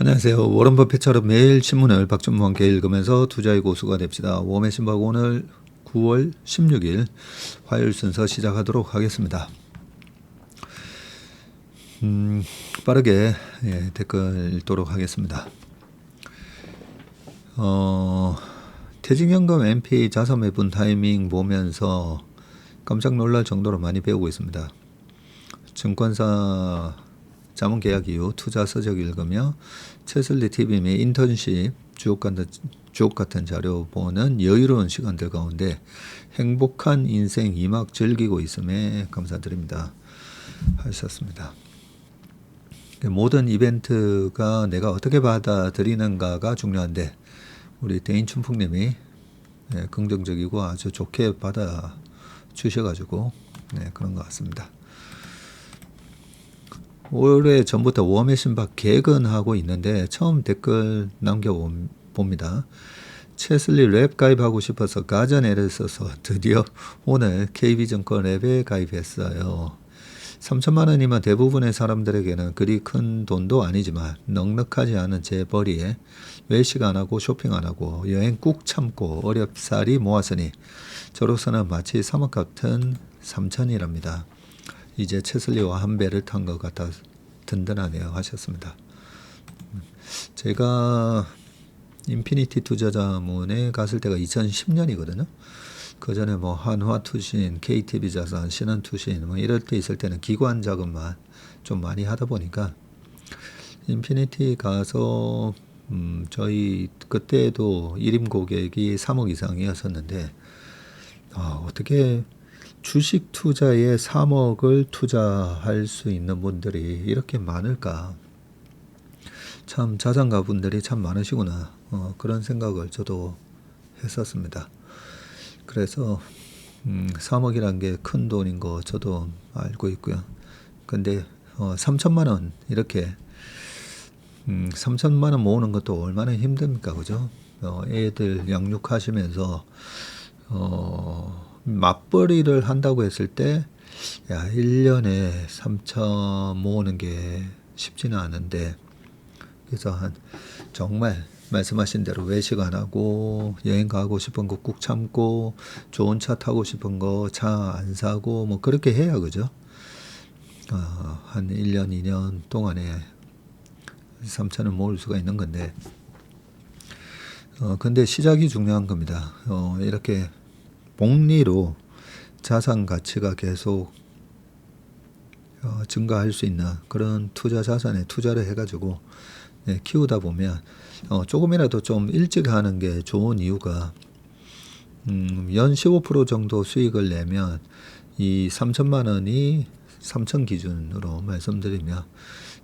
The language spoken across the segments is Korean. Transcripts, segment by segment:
안녕하세요. 워런 버핏처럼 매일 신문을 박준무와 함께 읽으면서 투자의 고수가 됩시다. 웜의 신박 오늘 9월 16일 화요일 순서 시작하도록 하겠습니다. 빠르게 댓글 읽도록 하겠습니다. 퇴직연금 MPA 자산 매분 타이밍 보면서 깜짝 놀랄 정도로 많이 배우고 있습니다. 증권사 자문 계약 이후 투자 서적 읽으며 채슬리 TV 및 인턴십 주옥 같은 자료 보는 여유로운 시간들 가운데 행복한 인생 2막 즐기고 있음에 감사드립니다 하셨습니다. 모든 이벤트가 내가 어떻게 받아들이는가가 중요한데 우리 대인춘풍님이 긍정적이고 아주 좋게 받아 주셔가지고 그런 것 같습니다. 오래 전부터 웜의 신박 개근하고 있는데 처음 댓글 남겨봅니다. 채슬리 랩 가입하고 싶어서 가전 애를 써서 드디어 오늘 KB증권 랩에 가입했어요. 3천만 원이면 대부분의 사람들에게는 그리 큰 돈도 아니지만 넉넉하지 않은 제 벌이에 외식 안 하고 쇼핑 안 하고 여행 꾹 참고 어렵사리 모았으니 저로서는 마치 3억 같은 3천이랍니다. 이제 채슬리와 한 배를 탄 것 같아 든든하네요 하셨습니다. 제가 인피니티 투자자문에 갔을 때가 2010년이거든요. 그 전에 뭐 한화투신, KTB자산, 신한투신 뭐 이럴 때 있을 때는 기관 자금만 좀 많이 하다 보니까 인피니티 가서 저희 그때도 일임 고객이 3억 이상이었었는데 어떻게 주식 투자에 3억을 투자할 수 있는 분들이 이렇게 많을까? 참 자산가 분들이 참 많으시구나. 그런 생각을 저도 했었습니다. 그래서 3억이란 게 큰 돈인 거 저도 알고 있고요. 근데 3천만 원 이렇게 3천만 원 모으는 것도 얼마나 힘듭니까, 그죠? 애들 양육하시면서 맞벌이를 한다고 했을 때, 1년에 3천 모으는 게 쉽지는 않은데, 그래서 정말 말씀하신 대로 외식 안 하고, 여행 가고 싶은 거 꾹 참고, 좋은 차 타고 싶은 거 차 안 사고, 뭐 그렇게 해야, 그죠? 한 1년, 2년 동안에 3천을 모을 수가 있는 건데, 근데 시작이 중요한 겁니다. 이렇게 복리로 자산 가치가 계속 증가할 수 있는 그런 투자 자산에 투자를 해가지고 키우다 보면 조금이라도 좀 일찍 하는 게 좋은 이유가 연 15% 정도 수익을 내면 이 3천만 원이 3천 기준으로 말씀드리면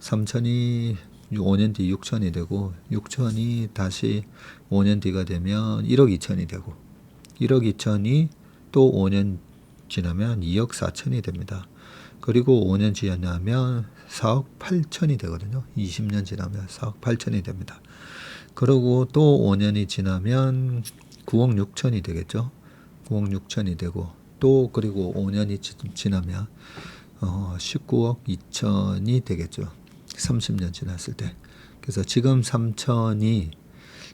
3천이 5년 뒤 6천이 되고 6천이 다시 5년 뒤가 되면 1억 2천이 되고 1억 2천이 또 5년 지나면 2억 4천이 됩니다. 그리고 5년 지나면 4억 8천이 되거든요. 20년 지나면 4억 8천이 됩니다. 그리고 또 5년이 지나면 9억 6천이 되겠죠. 9억 6천이 되고 또 그리고 5년이 지나면 19억 2천이 되겠죠. 30년 지났을 때. 그래서 지금 3천이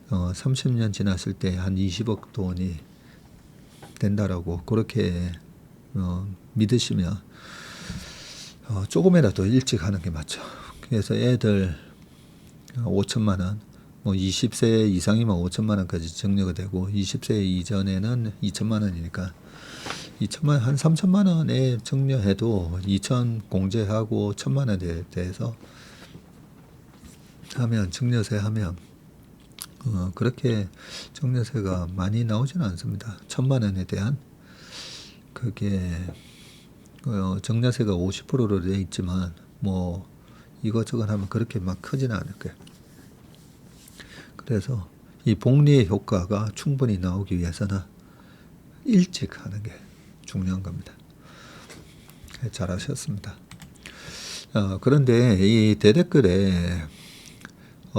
30년 지났을 때 한 20억 돈이 된다라고 그렇게 믿으시면 조금이라도 일찍 하는 게 맞죠. 그래서 애들 5천만 원, 뭐 20세 이상이면 5천만 원까지 증여가 되고 20세 이전에는 2천만 원이니까 2천만 한 3천만 원에 증여해도 2천 공제하고 1천만 원에 대해서 하면 증여세 하면 그렇게 증여세가 많이 나오지는 않습니다. 1천만 원에 대한 그게 증여세가 50%로 되어 있지만 뭐 이것저것 하면 그렇게 막 크지는 않을 거예요. 그래서 이 복리의 효과가 충분히 나오기 위해서는 일찍 하는 게 중요한 겁니다. 잘하셨습니다. 그런데 이 대댓글에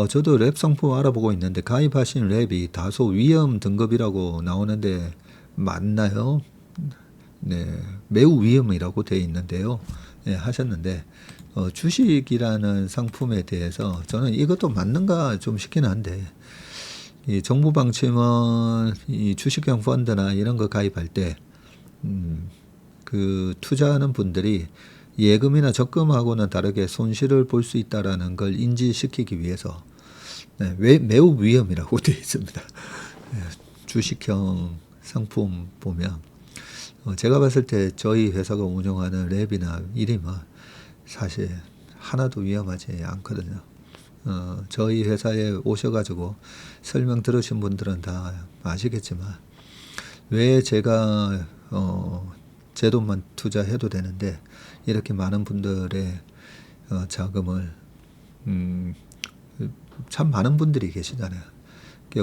저도 랩 상품 알아보고 있는데 가입하신 랩이 다소 위험 등급이라고 나오는데 맞나요? 네, 매우 위험이라고 되어 있는데요. 하셨는데 주식이라는 상품에 대해서 저는 이것도 맞는가 좀 싶긴 한데, 이 정부 방침은 이 주식형 펀드나 이런 거 가입할 때, 그 투자하는 분들이 예금이나 적금하고는 다르게 손실을 볼 수 있다라는 걸 인지시키기 위해서 매우 위험이라고 되어 있습니다. 주식형 상품 보면 제가 봤을 때 저희 회사가 운영하는 랩이나 이림은 사실 하나도 위험하지 않거든요. 저희 회사에 오셔가지고 설명 들으신 분들은 다 아시겠지만 왜 제가 제 돈만 투자해도 되는데 이렇게 많은 분들의 자금을 참 많은 분들이 계시잖아요.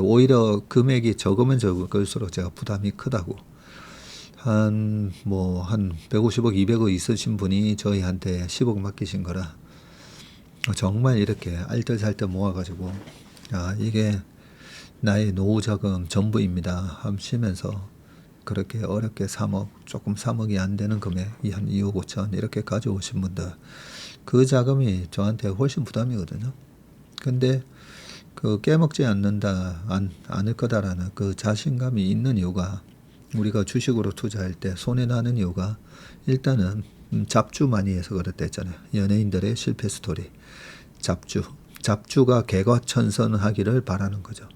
오히려 금액이 적으면 적을수록 제가 부담이 크다고. 한 150억, 200억 있으신 분이 저희한테 10억 맡기신 거라 정말 이렇게 알뜰살뜰 모아가지고 이게 나의 노후 자금 전부입니다 하시면서 그렇게 어렵게 3억, 조금 3억이 안 되는 금액이 한 2억 5천 이렇게 가져오신 분들, 그 자금이 저한테 훨씬 부담이거든요. 근데 그 깨먹지 않을 거다라는 그 자신감이 있는 이유가, 우리가 주식으로 투자할 때 손해나는 이유가 일단은 잡주 많이 해서 그렇다 했잖아요. 연예인들의 실패 스토리. 잡주가 개과천선하기를 바라는 거죠.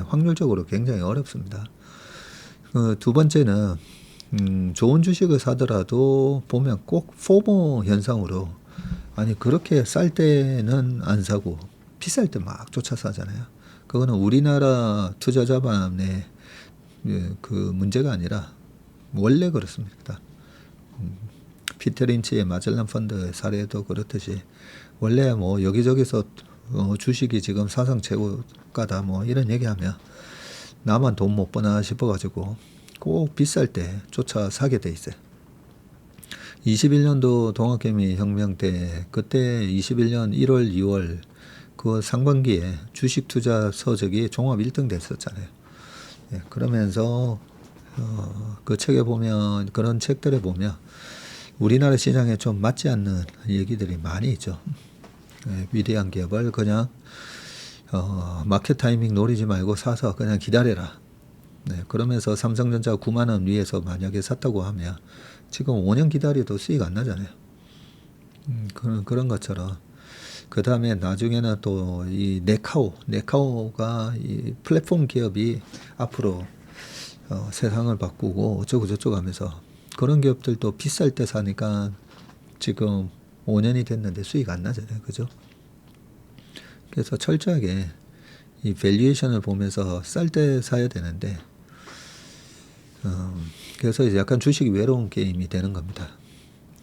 확률적으로 굉장히 어렵습니다. 두 번째는 좋은 주식을 사더라도 보면 꼭 포모 현상으로, 아니 그렇게 쌀 때는 안 사고 비쌀 때 막 쫓아 사잖아요. 그거는 우리나라 투자자만의 그 문제가 아니라 원래 그렇습니다. 피터 린치의 마젤란 펀드 사례도 그렇듯이 원래 여기저기서 주식이 지금 사상 최고가다 이런 얘기하면 나만 돈 못 버나 싶어가지고 꼭 비쌀 때 쫓아 사게 돼 있어요. 21년도 동학개미 혁명 때, 그때 21년 1월, 2월 그 상반기에 주식 투자 서적이 종합 1등 됐었잖아요. 그러면서 그 책에 보면, 그런 책들에 보면 우리나라 시장에 좀 맞지 않는 얘기들이 많이 있죠. 위대한 기업을 그냥 마켓 타이밍 노리지 말고 사서 그냥 기다려라. 그러면서 삼성전자 9만 원 위에서 만약에 샀다고 하면 지금 5년 기다려도 수익 안 나잖아요. 그런 것처럼. 그 다음에 나중에는 또 이 네카오가 이 플랫폼 기업이 앞으로 세상을 바꾸고 어쩌고 저쩌고 하면서, 그런 기업들도 비쌀 때 사니까 지금 5년이 됐는데 수익 안 나잖아요. 그죠? 그래서 철저하게 이 밸류에이션을 보면서 쌀 때 사야 되는데, 그래서 이제 약간 주식이 외로운 게임이 되는 겁니다.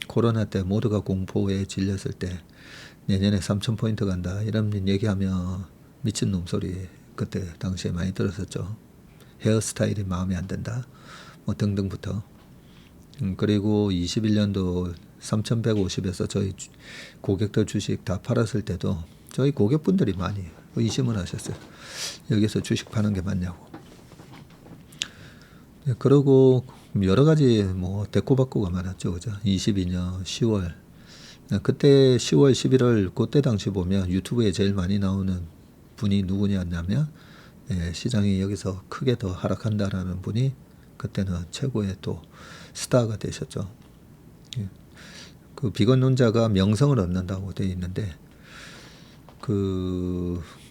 코로나 때 모두가 공포에 질렸을 때 내년에 3,000포인트 간다 이런 얘기하면 미친놈 소리 그때 당시에 많이 들었었죠. 헤어스타일이 마음에 안 든다 등등부터. 그리고 21년도 3,150에서 저희 고객들 주식 다 팔았을 때도 저희 고객분들이 많이 의심을 하셨어요. 여기서 주식 파는 게 맞냐고. 그러고 여러 가지 대꾸받고가 많았죠. 그죠? 22년 10월. 그때 10월, 11월 그때 당시 보면 유튜브에 제일 많이 나오는 분이 누구냐면 시장이 여기서 크게 더 하락한다라는 분이 그때는 최고의 또 스타가 되셨죠. 그 비건론자가 명성을 얻는다고 되어 있는데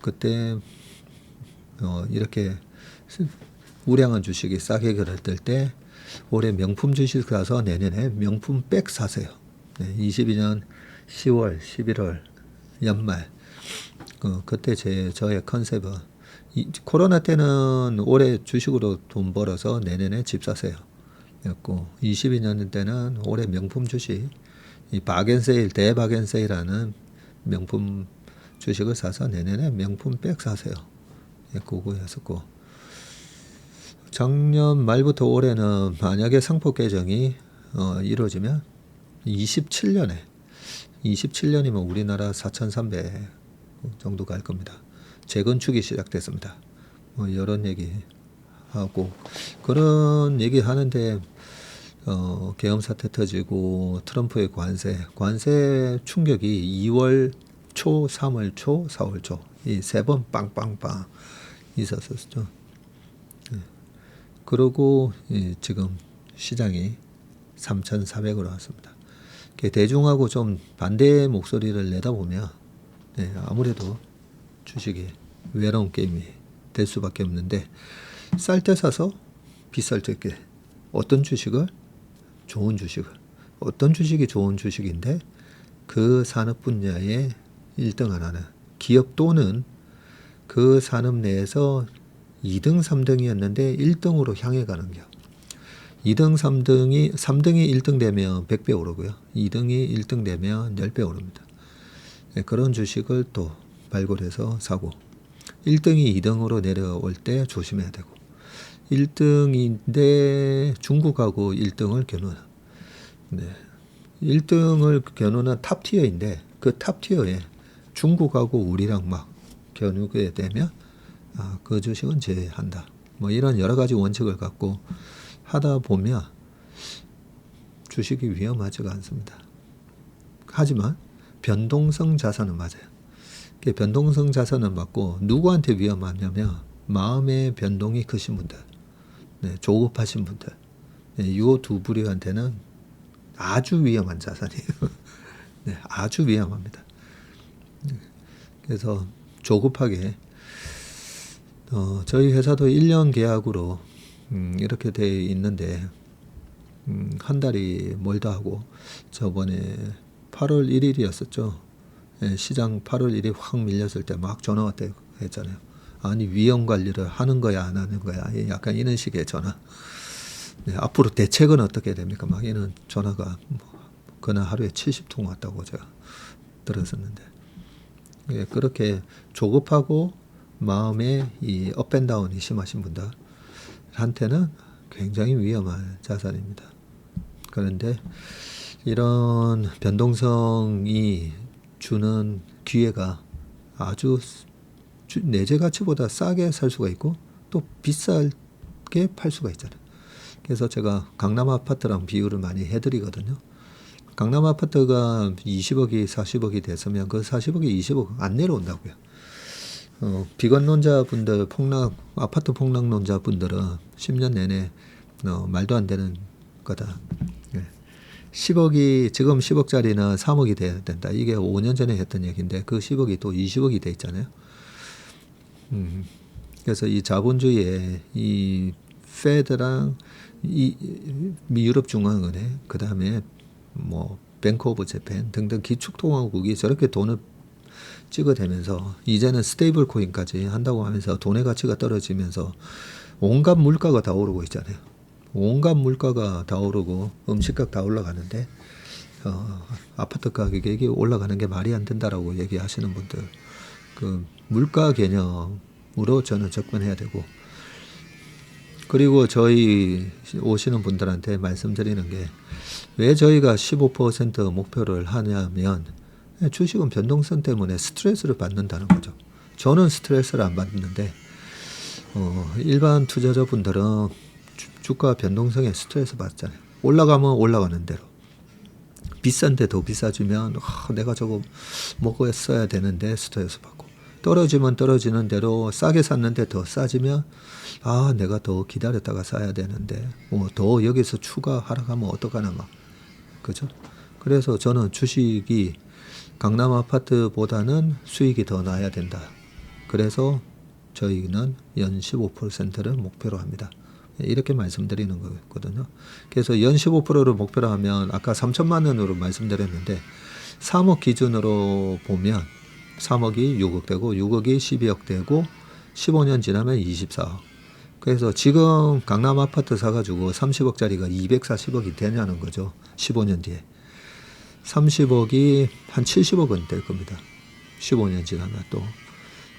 그때 이렇게 우량한 주식이 싸게 그랬을 때 올해 명품 주식 사서 내년에 명품 백 사세요. 22년 10월, 11월 연말 그때 저의 컨셉은 코로나 때는 올해 주식으로 돈 벌어서 내년에 집 사세요 였고, 22년 때는 올해 명품 주식, 이 바겐세일, 대바겐세일하는 명품 주식을 사서 내년에 명품 백 사세요. 그거였었고, 작년 말부터 올해는 만약에 상법 개정이 이루어지면 27년이면 우리나라 4,300 정도 갈 겁니다. 재건축이 시작됐습니다. 이런 얘기 하고, 그런 얘기 하는데 계엄 사태 터지고 트럼프의 관세 충격이 2월 초, 3월 초, 4월 초 이 세 번 빵빵빵 있었었죠. 그러고 지금 시장이 3,400으로 왔습니다. 대중하고 좀 반대의 목소리를 내다보면 아무래도 주식이 외로운 게임이 될 수밖에 없는데 쌀 때 사서 비쌀 때 어떤 주식을 좋은 주식을 어떤 주식이 좋은 주식인데 그 산업 분야에 1등을 하는 기업 또는 그 산업 내에서 2등, 3등이었는데 1등으로 향해 가는 기업. 2등, 3등이 1등 되면 100배 오르고요. 2등이 1등 되면 10배 오릅니다. 그런 주식을 또 발굴해서 사고 1등이 2등으로 내려올 때 조심해야 되고 1등인데 중국하고 1등을 겨누는 1등을 겨누는 탑티어인데 그 탑티어에 중국하고 우리랑 막 겨누게 되면 그 주식은 제외한다. 뭐 이런 여러 가지 원칙을 갖고 하다 보면 주식이 위험하지가 않습니다. 하지만 변동성 자산은 맞아요. 변동성 자산은 맞고 누구한테 위험하냐면 마음의 변동이 크신 분들, 조급하신 분들, 이 두 부류한테는 아주 위험한 자산이에요. 아주 위험합니다. 그래서 조급하게 저희 회사도 1년 계약으로 이렇게 돼 있는데 한 달이 멀다 하고 저번에 8월 1일이었었죠. 시장 8월 1일 확 밀렸을 때 막 전화 왔다고 했잖아요. 아니 위험 관리를 하는 거야 안 하는 거야 약간 이런 식의 전화. 앞으로 대책은 어떻게 됩니까? 막 이런 전화가 그날 하루에 70통 왔다고 제가 들었었는데 그렇게 조급하고 마음에 이 업앤다운이 심하신 분들한테는 굉장히 위험한 자산입니다. 그런데 이런 변동성이 주는 기회가 아주 내재 가치보다 싸게 살 수가 있고 또 비싸게 팔 수가 있잖아요. 그래서 제가 강남 아파트랑 비유를 많이 해드리거든요. 강남 아파트가 20억이 40억이 됐으면 그 40억이 20억 안 내려온다고요. 비관론자분들 아파트 폭락론자분들은 10년 내내 말도 안 되는 거다. 10억이 지금 10억짜리는 3억이 돼야 된다. 이게 5년 전에 했던 얘기인데 그 10억이 또 20억이 돼 있잖아요. 그래서 이 자본주의에 이 페드랑 이 유럽 중앙은행 그다음에 뭐 뱅크 오브 재팬 등등 기축통화국이 저렇게 돈을 찍어대면서 이제는 스테이블 코인까지 한다고 하면서 돈의 가치가 떨어지면서 온갖 물가가 다 오르고 있잖아요. 온갖 물가가 다 오르고 음식값 다 올라가는데 아파트 가격이 올라가는 게 말이 안 된다라고 얘기하시는 분들 그 물가 개념으로 저는 접근해야 되고 그리고 저희 오시는 분들한테 말씀드리는 게 왜 저희가 15% 목표를 하냐면 주식은 변동성 때문에 스트레스를 받는다는 거죠. 저는 스트레스를 안 받는데 일반 투자자분들은 주가 변동성에 스트레스 받잖아요. 올라가면 올라가는 대로 비싼데 더 비싸지면 내가 저거 먹었어야 되는데 스트레스 받고 떨어지면 떨어지는 대로 싸게 샀는데 더 싸지면 내가 더 기다렸다가 사야 되는데 더 여기서 추가 하락하면 어떡하나 막 그죠? 그래서 저는 주식이 강남 아파트보다는 수익이 더 나야 된다. 그래서 저희는 연 15%를 목표로 합니다. 이렇게 말씀드리는 거거든요. 그래서 연 15%를 목표로 하면 아까 3천만 원으로 말씀드렸는데 3억 기준으로 보면 3억이 6억 되고 6억이 12억 되고 15년 지나면 24억. 그래서 지금 강남 아파트 사가지고 30억짜리가 240억이 되냐는 거죠. 15년 뒤에. 30억이 한 70억은 될 겁니다. 15년 지나면 또.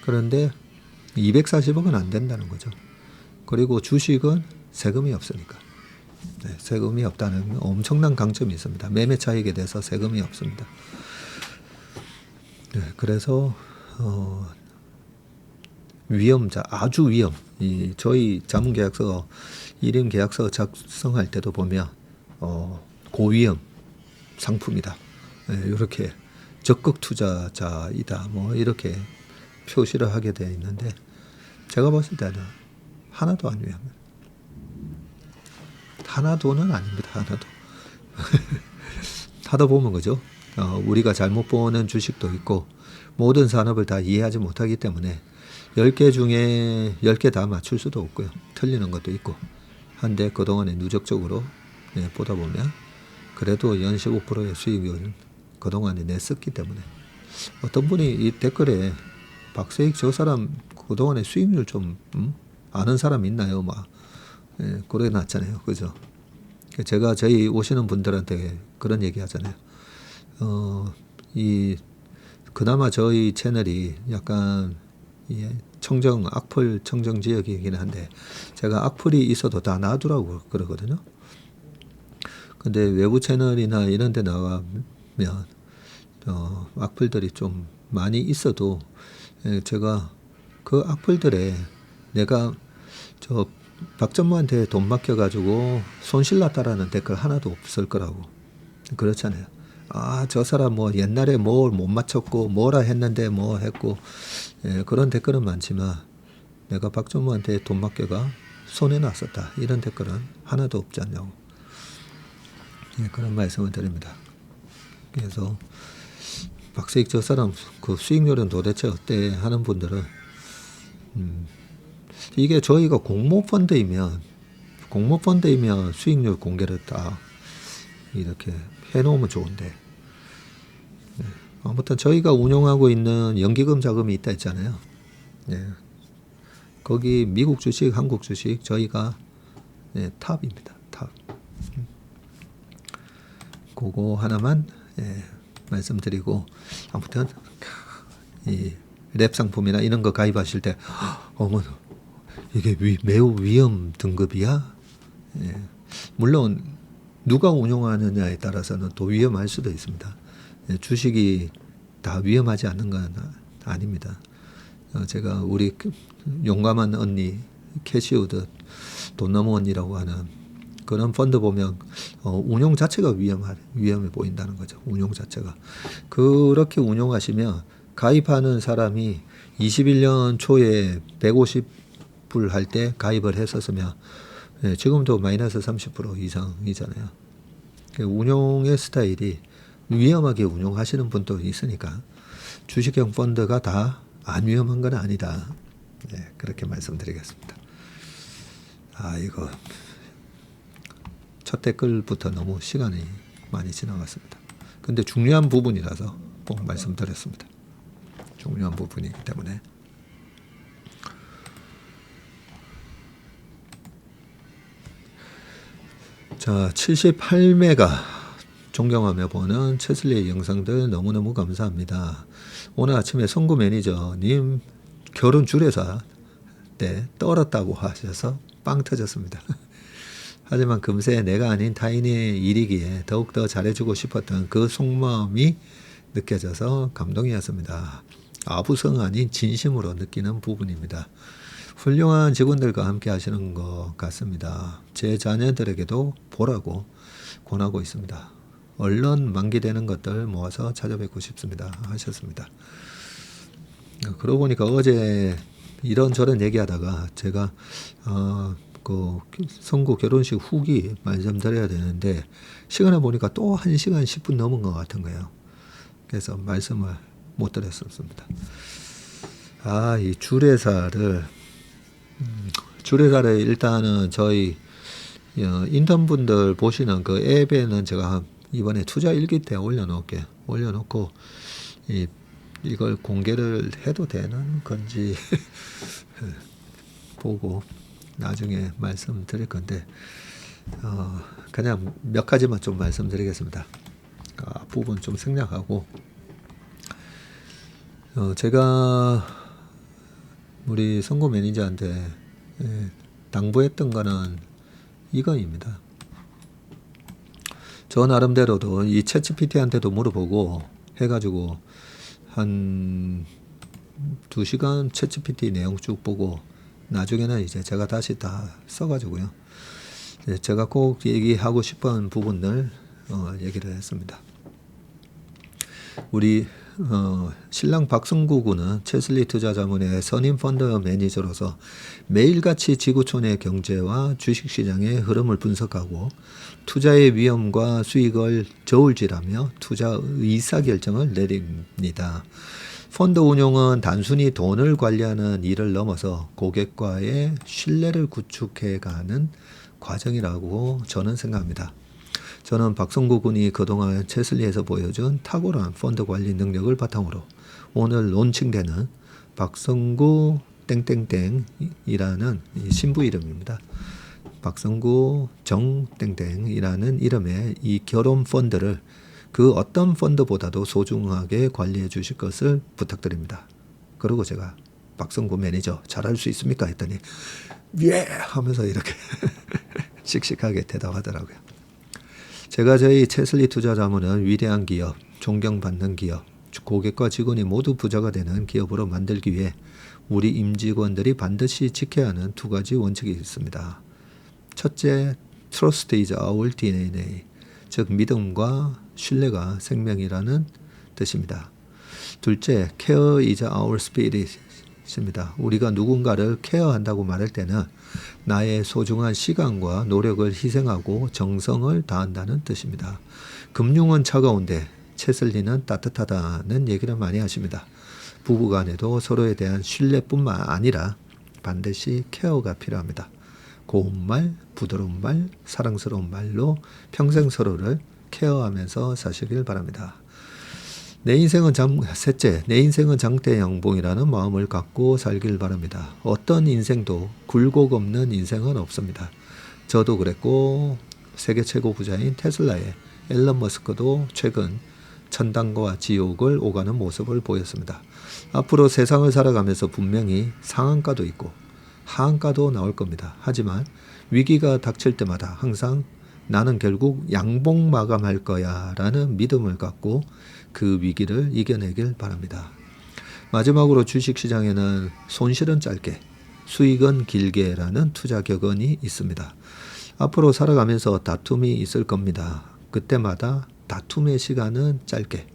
그런데 240억은 안 된다는 거죠. 그리고 주식은 세금이 없으니까. 세금이 없다는 엄청난 강점이 있습니다. 매매 차익에 대해서 세금이 없습니다. 그래서 위험자, 아주 위험. 저희 자문계약서, 1인 계약서 작성할 때도 보면 고위험 상품이다. 이렇게 적극 투자자이다. 뭐 이렇게 표시를 하게 되어 있는데 제가 봤을 때는 하나도 안 위험해요. 하나도는 아닙니다. 하나도. 하다 보면 그죠? 우리가 잘못 보는 주식도 있고 모든 산업을 다 이해하지 못하기 때문에 10개 중에 10개 다 맞출 수도 없고요. 틀리는 것도 있고 한데 그동안에 누적적으로 보다 보면 그래도 연 15%의 수익을 그동안에 냈었기 때문에 어떤 분이 이 댓글에 박세익 저 사람 그동안에 수익률 좀 아는 사람 있나요? 막 그래 놨잖아요. 그죠? 제가 저희 오시는 분들한테 그런 얘기 하잖아요. 그나마 저희 채널이 약간 악플 청정 지역이긴 한데 제가 악플이 있어도 다 놔두라고 그러거든요. 근데 외부 채널이나 이런 데 나가면 악플들이 좀 많이 있어도 제가 그 악플들에 내가 저 박전무한테 돈 맡겨가지고 손실 났다라는 댓글 하나도 없을 거라고. 그렇잖아요. 저 사람 뭐 옛날에 뭘 못 맞췄고 뭐라 했는데 뭐 했고 그런 댓글은 많지만 내가 박전무한테 돈 맡겨가 손해 났었다. 이런 댓글은 하나도 없지 않냐고. 그런 말씀을 드립니다. 그래서 박세익 저 사람 그 수익률은 도대체 어때 하는 분들은 이게 저희가 공모펀드이면 수익률 공개를 딱 이렇게 해놓으면 좋은데 아무튼 저희가 운용하고 있는 연기금 자금이 있다 했잖아요. 거기 미국 주식, 한국 주식 저희가 탑입니다. 탑. 그거 하나만 말씀드리고 아무튼 이 랩 상품이나 이런 거 가입하실 때 어머 이게 매우 위험 등급이야? 물론 누가 운용하느냐에 따라서는 또 위험할 수도 있습니다. 주식이 다 위험하지 않는 건 아닙니다. 제가 우리 용감한 언니 캐시우드 돈나무 언니라고 하는 그런 펀드 보면 운용 자체가 위험해 보인다는 거죠. 운용 자체가. 그렇게 운용하시면 가입하는 사람이 21년 초에 150불 할 때 가입을 했었으면 지금도 마이너스 30% 이상이잖아요. 운용의 스타일이 위험하게 운용하시는 분도 있으니까 주식형 펀드가 다 안 위험한 건 아니다. 그렇게 말씀드리겠습니다. 이거 첫 댓글부터 너무 시간이 많이 지나갔습니다. 근데 중요한 부분이라서 꼭 말씀드렸습니다. 중요한 부분이기 때문에. 자, 78메가 존경하며 보는 최슬리의 영상들 너무너무 감사합니다. 오늘 아침에 선구 매니저님 결혼 주례사 때 떨었다고 하셔서 빵 터졌습니다. 하지만 금세 내가 아닌 타인의 일이기에 더욱더 잘해주고 싶었던 그 속마음이 느껴져서 감동이었습니다. 아부성 아닌 진심으로 느끼는 부분입니다. 훌륭한 직원들과 함께 하시는 것 같습니다. 제 자녀들에게도 보라고 권하고 있습니다. 얼른 만기되는 것들 모아서 찾아뵙고 싶습니다. 하셨습니다. 그러고 보니까 어제 이런저런 얘기하다가 제가 그 선구 결혼식 후기 말씀드려야 되는데 시간을 보니까 또 1시간 10분 넘은 것 같은 거예요. 그래서 말씀을 못 드렸습니다. 이 주례사를 일단은 저희 인턴분들 보시는 그 앱에는 제가 이번에 투자 일기 때 올려놓고 이걸 공개를 해도 되는 건지 보고 나중에 말씀드릴 건데 그냥 몇 가지만 좀 말씀드리겠습니다. 부분 좀 생략하고 제가 우리 선고 매니저한테 당부했던 거는 이거입니다. 저 나름대로도 이 챗GPT한테도 물어보고 해가지고 한 2시간 챗GPT 내용 쭉 보고 나중에는 이제 제가 다시 다 써가지고요. 제가 꼭 얘기하고 싶은 부분을 얘기를 했습니다. 우리 신랑 박성구 군은 체슬리 투자자문의 선임 펀드 매니저로서 매일같이 지구촌의 경제와 주식시장의 흐름을 분석하고 투자의 위험과 수익을 저울질하며 투자 의사결정을 내립니다. 펀드 운용은 단순히 돈을 관리하는 일을 넘어서 고객과의 신뢰를 구축해가는 과정이라고 저는 생각합니다. 저는 박성구 군이 그동안 체슬리에서 보여준 탁월한 펀드 관리 능력을 바탕으로 오늘 론칭되는 박성구 땡땡땡이라는 신부 이름입니다. 박성구 정땡땡이라는 이름의 이 결혼 펀드를 그 어떤 펀드보다도 소중하게 관리해 주실 것을 부탁드립니다. 그리고 제가 박성구 매니저 잘할 수 있습니까? 했더니 예! 하면서 이렇게 씩씩하게 대답하더라고요. 제가 저희 체슬리 투자자문을 위대한 기업, 존경받는 기업, 고객과 직원이 모두 부자가 되는 기업으로 만들기 위해 우리 임직원들이 반드시 지켜야 하는 두 가지 원칙이 있습니다. 첫째, Trust is our DNA, 즉 믿음과 신뢰가 생명이라는 뜻입니다. 둘째, Care is our spirit입니다. 우리가 누군가를 케어한다고 말할 때는 나의 소중한 시간과 노력을 희생하고 정성을 다한다는 뜻입니다. 금융은 차가운데 체슬리는 따뜻하다는 얘기를 많이 하십니다. 부부간에도 서로에 대한 신뢰뿐만 아니라 반드시 케어가 필요합니다. 고운 말, 부드러운 말, 사랑스러운 말로 평생 서로를 케어하면서 사시길 바랍니다. 셋째, 내 인생은 장대양봉이라는 마음을 갖고 살길 바랍니다. 어떤 인생도 굴곡 없는 인생은 없습니다. 저도 그랬고 세계 최고 부자인 테슬라의 앨런 머스크도 최근 천당과 지옥을 오가는 모습을 보였습니다. 앞으로 세상을 살아가면서 분명히 상한가도 있고 하한가도 나올 겁니다. 하지만 위기가 닥칠 때마다 항상 나는 결국 양봉 마감할 거야 라는 믿음을 갖고 그 위기를 이겨내길 바랍니다. 마지막으로 주식시장에는 손실은 짧게 수익은 길게 라는 투자 격언이 있습니다. 앞으로 살아가면서 다툼이 있을 겁니다. 그때마다 다툼의 시간은 짧게,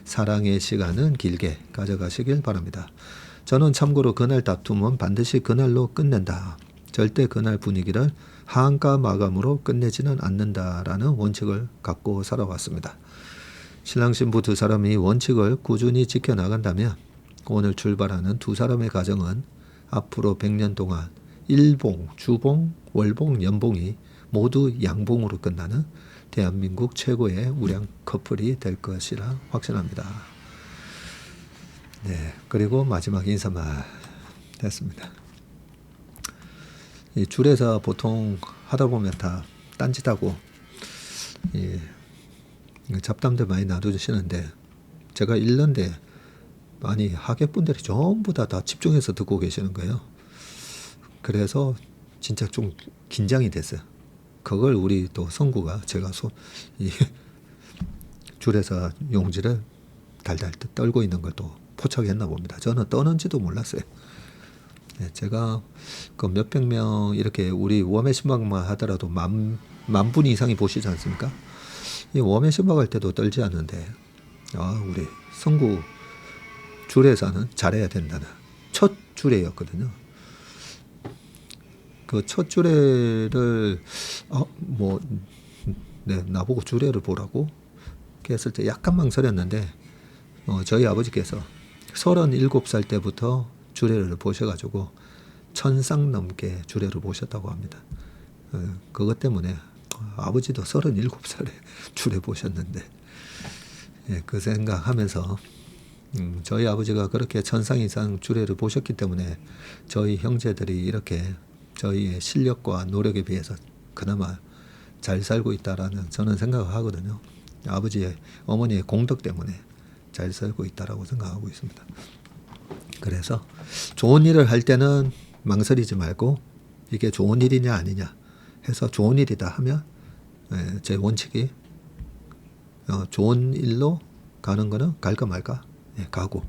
사랑의 시간은 길게 가져가시길 바랍니다. 저는 참고로 그날 다툼은 반드시 그날로 끝낸다. 절대 그날 분위기를 하한가 마감으로 끝내지는 않는다라는 원칙을 갖고 살아왔습니다. 신랑 신부 두 사람이 원칙을 꾸준히 지켜나간다면 오늘 출발하는 두 사람의 가정은 앞으로 100년 동안 일봉, 주봉, 월봉, 연봉이 모두 양봉으로 끝나는 대한민국 최고의 우량 커플이 될 것이라 확신합니다. 네, 그리고 마지막 인사말 했습니다. 이 줄에서 보통 하다 보면 다 딴짓하고 잡담들 많이 놔두시는데 제가 읽는데 많이 하객분들이 전부 다 집중해서 듣고 계시는 거예요. 그래서 진짜 좀 긴장이 됐어요. 그걸 우리 또 성구가 제가 줄에서 용지를 달달 떨고 있는 걸 또 포착했나 봅니다. 저는 떠는지도 몰랐어요. 네, 제가 그 몇백 명 이렇게 우리 웜의 신방만 하더라도 만 분 이상이 보시지 않습니까? 이 웜의 신방 할 때도 떨지 않는데 우리 성구 줄에서는 잘해야 된다는 첫 주례였거든요. 그 첫 주례를 나보고 주례를 보라고 했을 때 약간 망설였는데 저희 아버지께서 37살 때부터 주례를 보셔가지고 천상 넘게 주례를 보셨다고 합니다. 그것 때문에 아버지도 37살에 주례 보셨는데 그 생각하면서 저희 아버지가 그렇게 천상 이상 주례를 보셨기 때문에 저희 형제들이 이렇게 저희의 실력과 노력에 비해서 그나마 잘 살고 있다라는 저는 생각을 하거든요. 아버지의 어머니의 공덕 때문에 잘 살고 있다라고 생각하고 있습니다. 그래서 좋은 일을 할 때는 망설이지 말고 이게 좋은 일이냐 아니냐 해서 좋은 일이다 하면 제 원칙이 좋은 일로 가는 거는 갈까 말까 가고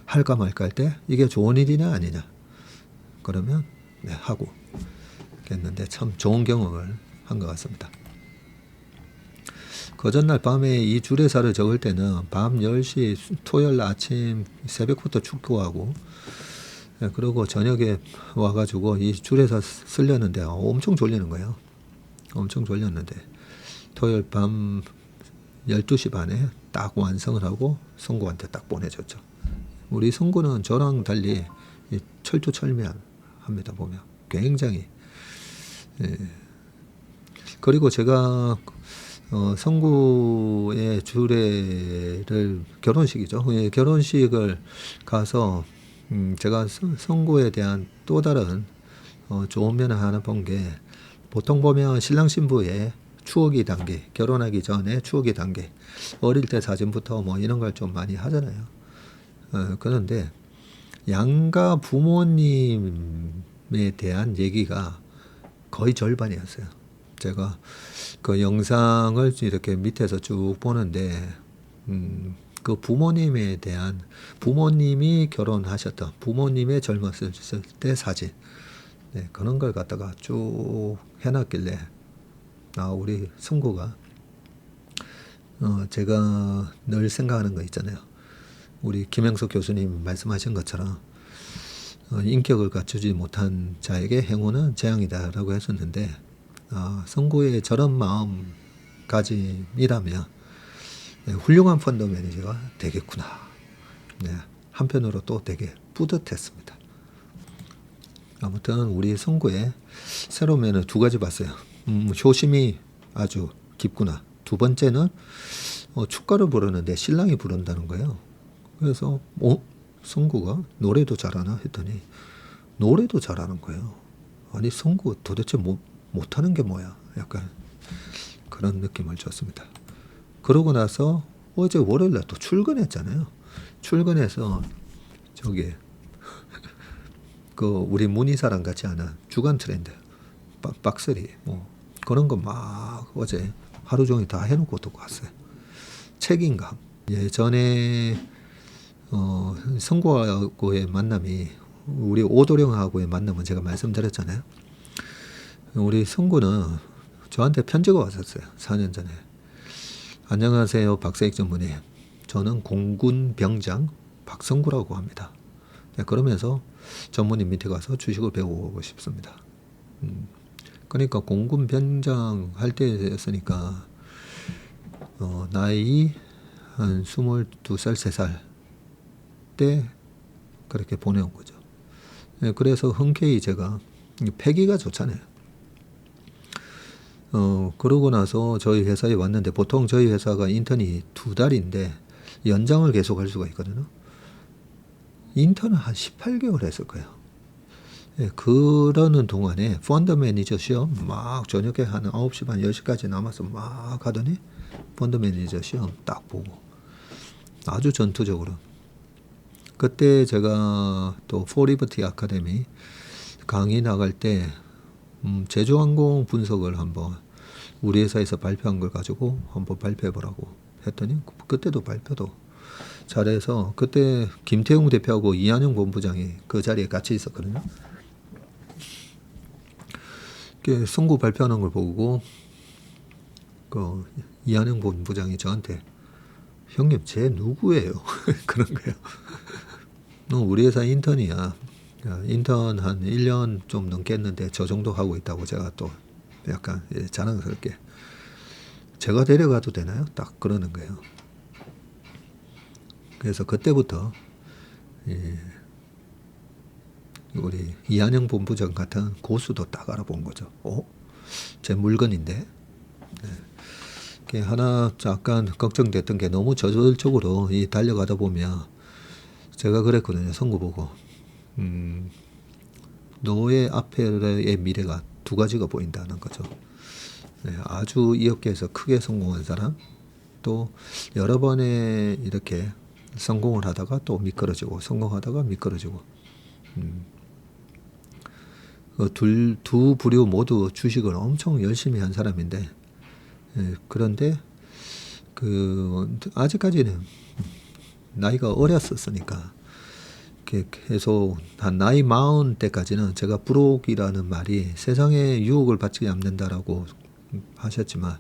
할까 말까 할 때 이게 좋은 일이냐 아니냐 그러면 하고 했는데 참 좋은 경험을 한 것 같습니다. 그 전날 밤에 이 주례사를 적을 때는 밤 10시 토요일 아침 새벽부터 축구하고 그러고 저녁에 와가지고 이 주례사 쓰려는데 엄청 졸리는 거예요. 엄청 졸렸는데 토요일 밤 12시 반에 딱 완성을 하고 성구한테 딱 보내줬죠. 우리 성구는 저랑 달리 철두철미합니다. 보면 굉장히. 그리고 제가 성구의 주례를 결혼식이죠. 결혼식을 가서 제가 성구에 대한 또 다른 좋은 면을 하나 본 게 보통 보면 신랑 신부의 추억이 담긴 결혼하기 전에 추억이 담긴 어릴 때 사진부터 뭐 이런 걸 좀 많이 하잖아요. 그런데 양가 부모님에 대한 얘기가 거의 절반이었어요. 제가 그 영상을 이렇게 밑에서 쭉 보는데 그 부모님에 대한 부모님이 결혼하셨던 부모님의 젊었을 때 사진 그런 걸 갖다가 쭉 해놨길래 우리 성구가 제가 늘 생각하는 거 있잖아요. 우리 김영석 교수님 말씀하신 것처럼 인격을 갖추지 못한 자에게 행운은 재앙이다라고 했었는데 성구의 저런 마음가짐이라면 훌륭한 펀드 매니저가 되겠구나. 한편으로 또 되게 뿌듯했습니다. 아무튼 우리 성구의 새로운 면을 두 가지 봤어요. 효심이 아주 깊구나. 두 번째는 축가를 부르는데 신랑이 부른다는 거예요. 그래서 성구가 노래도 잘하나 했더니 노래도 잘하는 거예요. 아니 성구 도대체 못하는 게 뭐야? 약간 그런 느낌을 줬습니다. 그러고 나서 어제 월요일날 또 출근했잖아요. 출근해서 저기 그 우리 문희사랑 같이 하는 주간 트렌드 빡세리 뭐 그런 거 막 어제 하루 종일 다 해놓고 또 갔어요. 책임감. 예전에 성구하고의 만남이 우리 오도령하고의 만남은 제가 말씀드렸잖아요. 우리 성구는 저한테 편지가 왔었어요. 4년 전에. 안녕하세요 박세익 전무님. 저는 공군 병장 박성구라고 합니다. 그러면서 전무님 밑에 가서 주식을 배우고 싶습니다. 그러니까 공군 병장 할 때였으니까 나이 한 22살 3살 때 그렇게 보내온 거죠. 그래서 흔쾌히 제가 패기가 좋잖아요. 그러고 나서 저희 회사에 왔는데 보통 저희 회사가 인턴이 2달인데 연장을 계속 할 수가 있거든요. 인턴을 한 18개월 했을 거예요. 그러는 동안에 펀드 매니저 시험 막 저녁에 한 9시 반 10시까지 남아서 막 하더니 펀드 매니저 시험 딱 보고 아주 전투적으로 그때 제가 또 포리버티 아카데미 강의 나갈 때 제주항공 분석을 한번 우리 회사에서 발표한 걸 가지고 한번 발표해보라고 했더니 그때도 발표도 잘해서 그때 김태웅 대표하고 이한영 본부장이 그 자리에 같이 있었거든요. 성구 발표하는 걸 보고 그 이한영 본부장이 저한테 형님 쟤 누구예요? 그런 거예요. 우리 회사 인턴이야. 인턴 한 1년 좀 넘겠는데 저 정도 하고 있다고 제가 또 약간 자랑스럽게 제가 데려가도 되나요? 딱 그러는 거예요. 그래서 그때부터 우리 이한영 본부장 같은 고수도 딱 알아본 거죠. 제 물건인데. 하나 약간 걱정됐던 게 너무 저돌적으로 달려가다 보면 제가 그랬거든요. 성구 보고. 너의 앞에의 미래가 두 가지가 보인다는 거죠. 아주 이 업계에서 크게 성공한 사람, 또 여러 번에 이렇게 성공을 하다가 또 미끄러지고, 성공하다가 미끄러지고. 두 부류 모두 주식을 엄청 열심히 한 사람인데, 그런데 아직까지는 나이가 어렸었으니까 계속 한 나이 40 때까지는 제가 불혹이라는 말이 세상에 유혹을 받지 않는다라고 하셨지만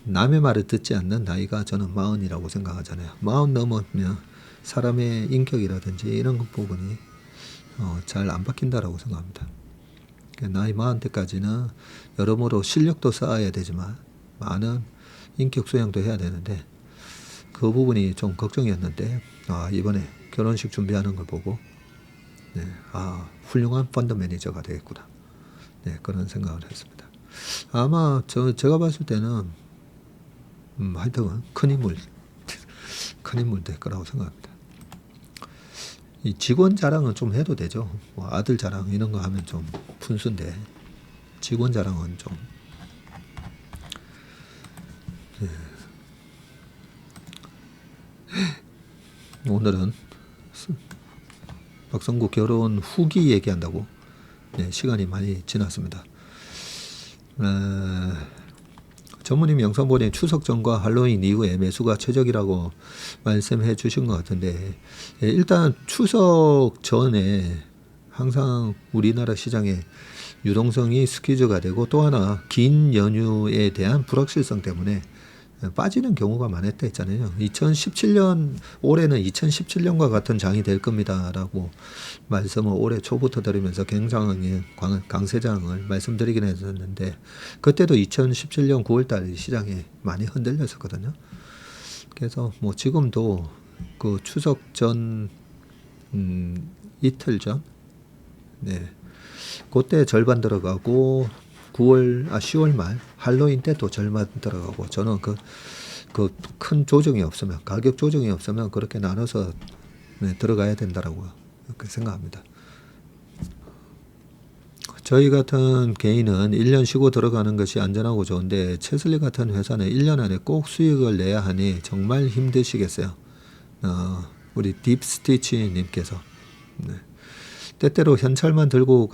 남의 말을 듣지 않는 나이가 저는 40이라고 생각하잖아요. 40 넘으면 사람의 인격이라든지 이런 부분이 잘 안 바뀐다라고 생각합니다. 나이 40대까지는 여러모로 실력도 쌓아야 되지만 많은 인격 수양도 해야 되는데 그 부분이 좀 걱정이었는데 이번에 결혼식 준비하는 걸 보고 훌륭한 펀드 매니저가 되겠구나. 그런 생각을 했습니다. 아마 제가 봤을 때는 하여튼 큰 인물 될 거라고 생각합니다. 이 직원 자랑은 좀 해도 되죠. 뭐 아들 자랑 이런 거 하면 좀 분수인데 직원 자랑은 좀 오늘은 박성구 결혼 후기 얘기한다고 시간이 많이 지났습니다. 전무님 영상 보니 추석 전과 할로윈 이후에 매수가 최적이라고 말씀해 주신 것 같은데 일단 추석 전에 항상 우리나라 시장에 유동성이 스퀴즈가 되고 또 하나 긴 연휴에 대한 불확실성 때문에 빠지는 경우가 많았다 했잖아요. 올해는 2017년과 같은 장이 될 겁니다라고 말씀을 올해 초부터 드리면서 굉장히 강세장을 말씀드리긴 했었는데 그때도 2017년 9월달 시장이 많이 흔들렸었거든요. 그래서 뭐 지금도 그 추석 전 이틀 전 그때 절반 들어가고 10월 말 할로윈 때 또 절반 들어가고 저는 그 큰 조정이 없으면 가격 조정이 없으면 그렇게 나눠서 들어가야 된다라고 그렇게 생각합니다. 저희 같은 개인은 1년 쉬고 들어가는 것이 안전하고 좋은데 채슬리 같은 회사는 1년 안에 꼭 수익을 내야 하니 정말 힘드시겠어요. 우리 딥스티치님께서 때때로 현찰만 들고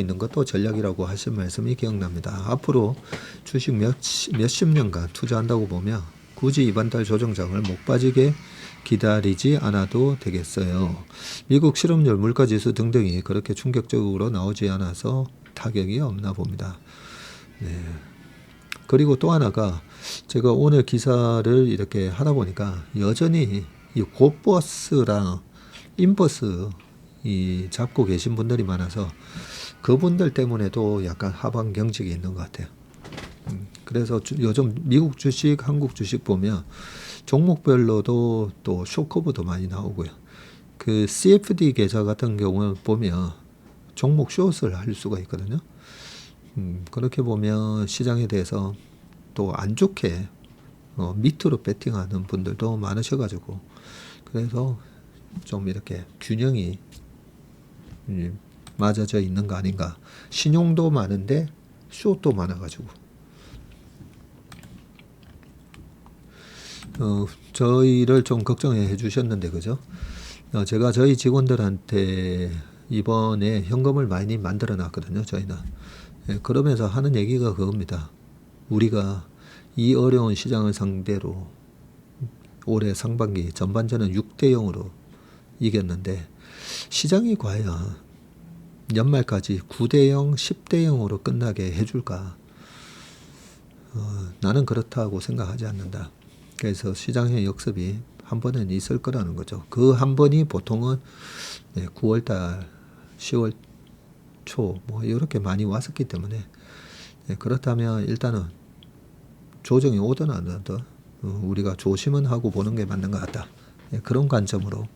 있는 것도 전략이라고 하신 말씀이 기억납니다. 앞으로 주식 몇십 년간 투자한다고 보면 굳이 이번 달 조정장을 못 빠지게 기다리지 않아도 되겠어요. 미국 실업률, 물가지수 등등이 그렇게 충격적으로 나오지 않아서 타격이 없나 봅니다. 그리고 또 하나가 제가 오늘 기사를 이렇게 하다 보니까 여전히 이 곧버스랑 인버스 잡고 계신 분들이 많아서 그분들 때문에도 약간 하방 경직이 있는 것 같아요. 그래서 요즘 미국 주식, 한국 주식 보면 종목별로도 또 숏커브도 많이 나오고요. 그 CFD 계좌 같은 경우는 보면 종목 숏을 할 수가 있거든요. 그렇게 보면 시장에 대해서 또 안 좋게 밑으로 배팅하는 분들도 많으셔가지고 그래서 좀 이렇게 균형이 맞아져 있는 거 아닌가. 신용도 많은데 숏도 많아가지고 저희를 좀 걱정해 주셨는데 그죠? 제가 저희 직원들한테 이번에 현금을 많이 만들어 놨거든요. 저희는 그러면서 하는 얘기가 그겁니다. 우리가 이 어려운 시장을 상대로 올해 상반기 전반전은 6대0으로 이겼는데 시장이 과연 연말까지 9대0, 10대0으로 끝나게 해줄까? 나는 그렇다고 생각하지 않는다. 그래서 시장의 역습이 한 번은 있을 거라는 거죠. 그 한 번이 보통은 9월달, 10월 초 뭐 이렇게 많이 왔었기 때문에 그렇다면 일단은 조정이 오든 안 오든 우리가 조심은 하고 보는 게 맞는 것 같다. 그런 관점으로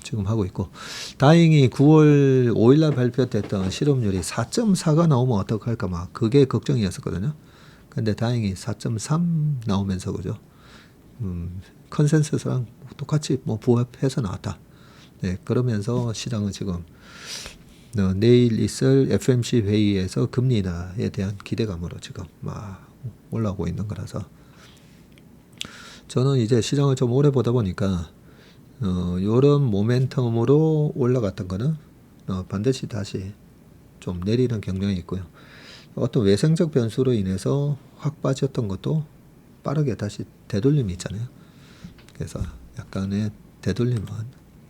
지금 하고 있고 다행히 9월 5일날 발표됐던 실업률이 4.4가 나오면 어떡할까 막 그게 걱정이었었거든요. 근데 다행히 4.3 나오면서 그죠. 컨센서스랑 똑같이 뭐 부합해서 나왔다. 그러면서 시장은 지금 내일 있을 FMC 회의에서 금리 인하에 대한 기대감으로 지금 막 올라오고 있는 거라서 저는 이제 시장을 좀 오래 보다 보니까 요런 모멘텀으로 올라갔던 거는 반드시 다시 좀 내리는 경향이 있고요. 어떤 외생적 변수로 인해서 확 빠졌던 것도 빠르게 다시 되돌림이 있잖아요. 그래서 약간의 되돌림은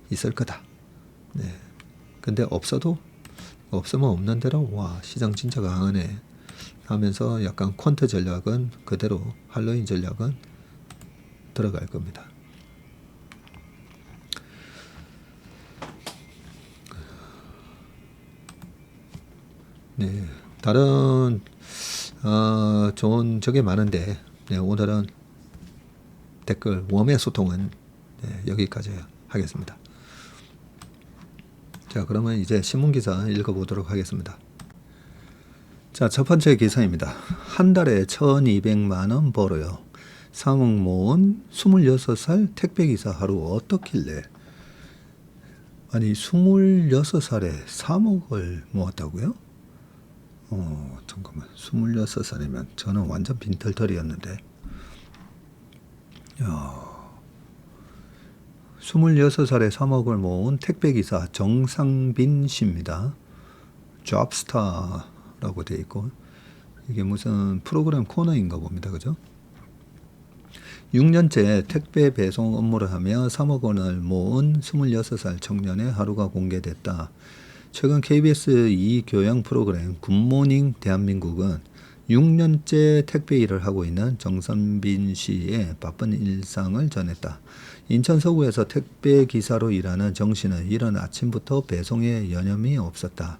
있을 거다. 근데 없으면 없는 대로 와 시장 진짜 강하네 하면서 약간 퀀트 전략은 그대로 할로윈 전략은 들어갈 겁니다. 네, 다른 좋은 적이 많은데 네, 오늘은 댓글 웜의 소통은 네, 여기까지 하겠습니다. 자, 그러면 이제 신문기사 읽어보도록 하겠습니다. 자, 첫 번째 기사입니다. 한 달에 1200만원 벌어요. 3억 모은 26살 택배기사 하루 어떻길래. 아니 26살에 3억을 모았다고요? 잠깐만. 26살이면 저는 완전 빈털털이었는데. 야, 26살에 3억을 모은 택배기사 정상빈 씨입니다. 잡스타라고 되어 있고 이게 무슨 프로그램 코너인가 봅니다. 그죠? 6년째 택배 배송 업무를 하며 3억 원을 모은 26살 청년의 하루가 공개됐다. 최근 KBS 2 교양 프로그램 굿모닝 대한민국은 6년째 택배 일을 하고 있는 정선빈 씨의 바쁜 일상을 전했다. 인천 서구에서 택배 기사로 일하는 정 씨는 이른 아침부터 배송에 여념이 없었다.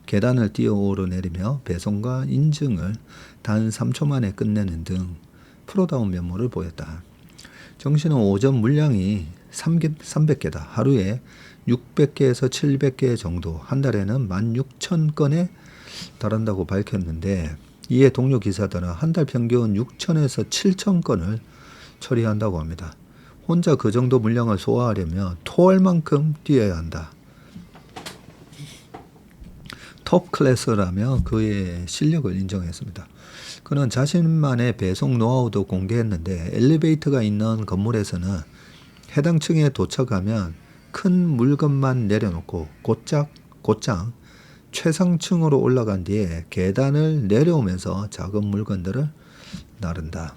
계단을 뛰어 오르내리며 배송과 인증을 단 3초 만에 끝내는 등 프로다운 면모를 보였다. 정 씨는 오전 물량이 300개다. 하루에 600개에서 700개 정도, 한 달에는 16,000건에 달한다고 밝혔는데 이에 동료 기사들은 한 달 평균 6,000에서 7,000건을 처리한다고 합니다. 혼자 그 정도 물량을 소화하려면 토할 만큼 뛰어야 한다. 톱 클래스라며 그의 실력을 인정했습니다. 그는 자신만의 배송 노하우도 공개했는데 엘리베이터가 있는 건물에서는 해당 층에 도착하면 큰 물건만 내려놓고 곧장 최상층으로 올라간 뒤에 계단을 내려오면서 작은 물건들을 나른다.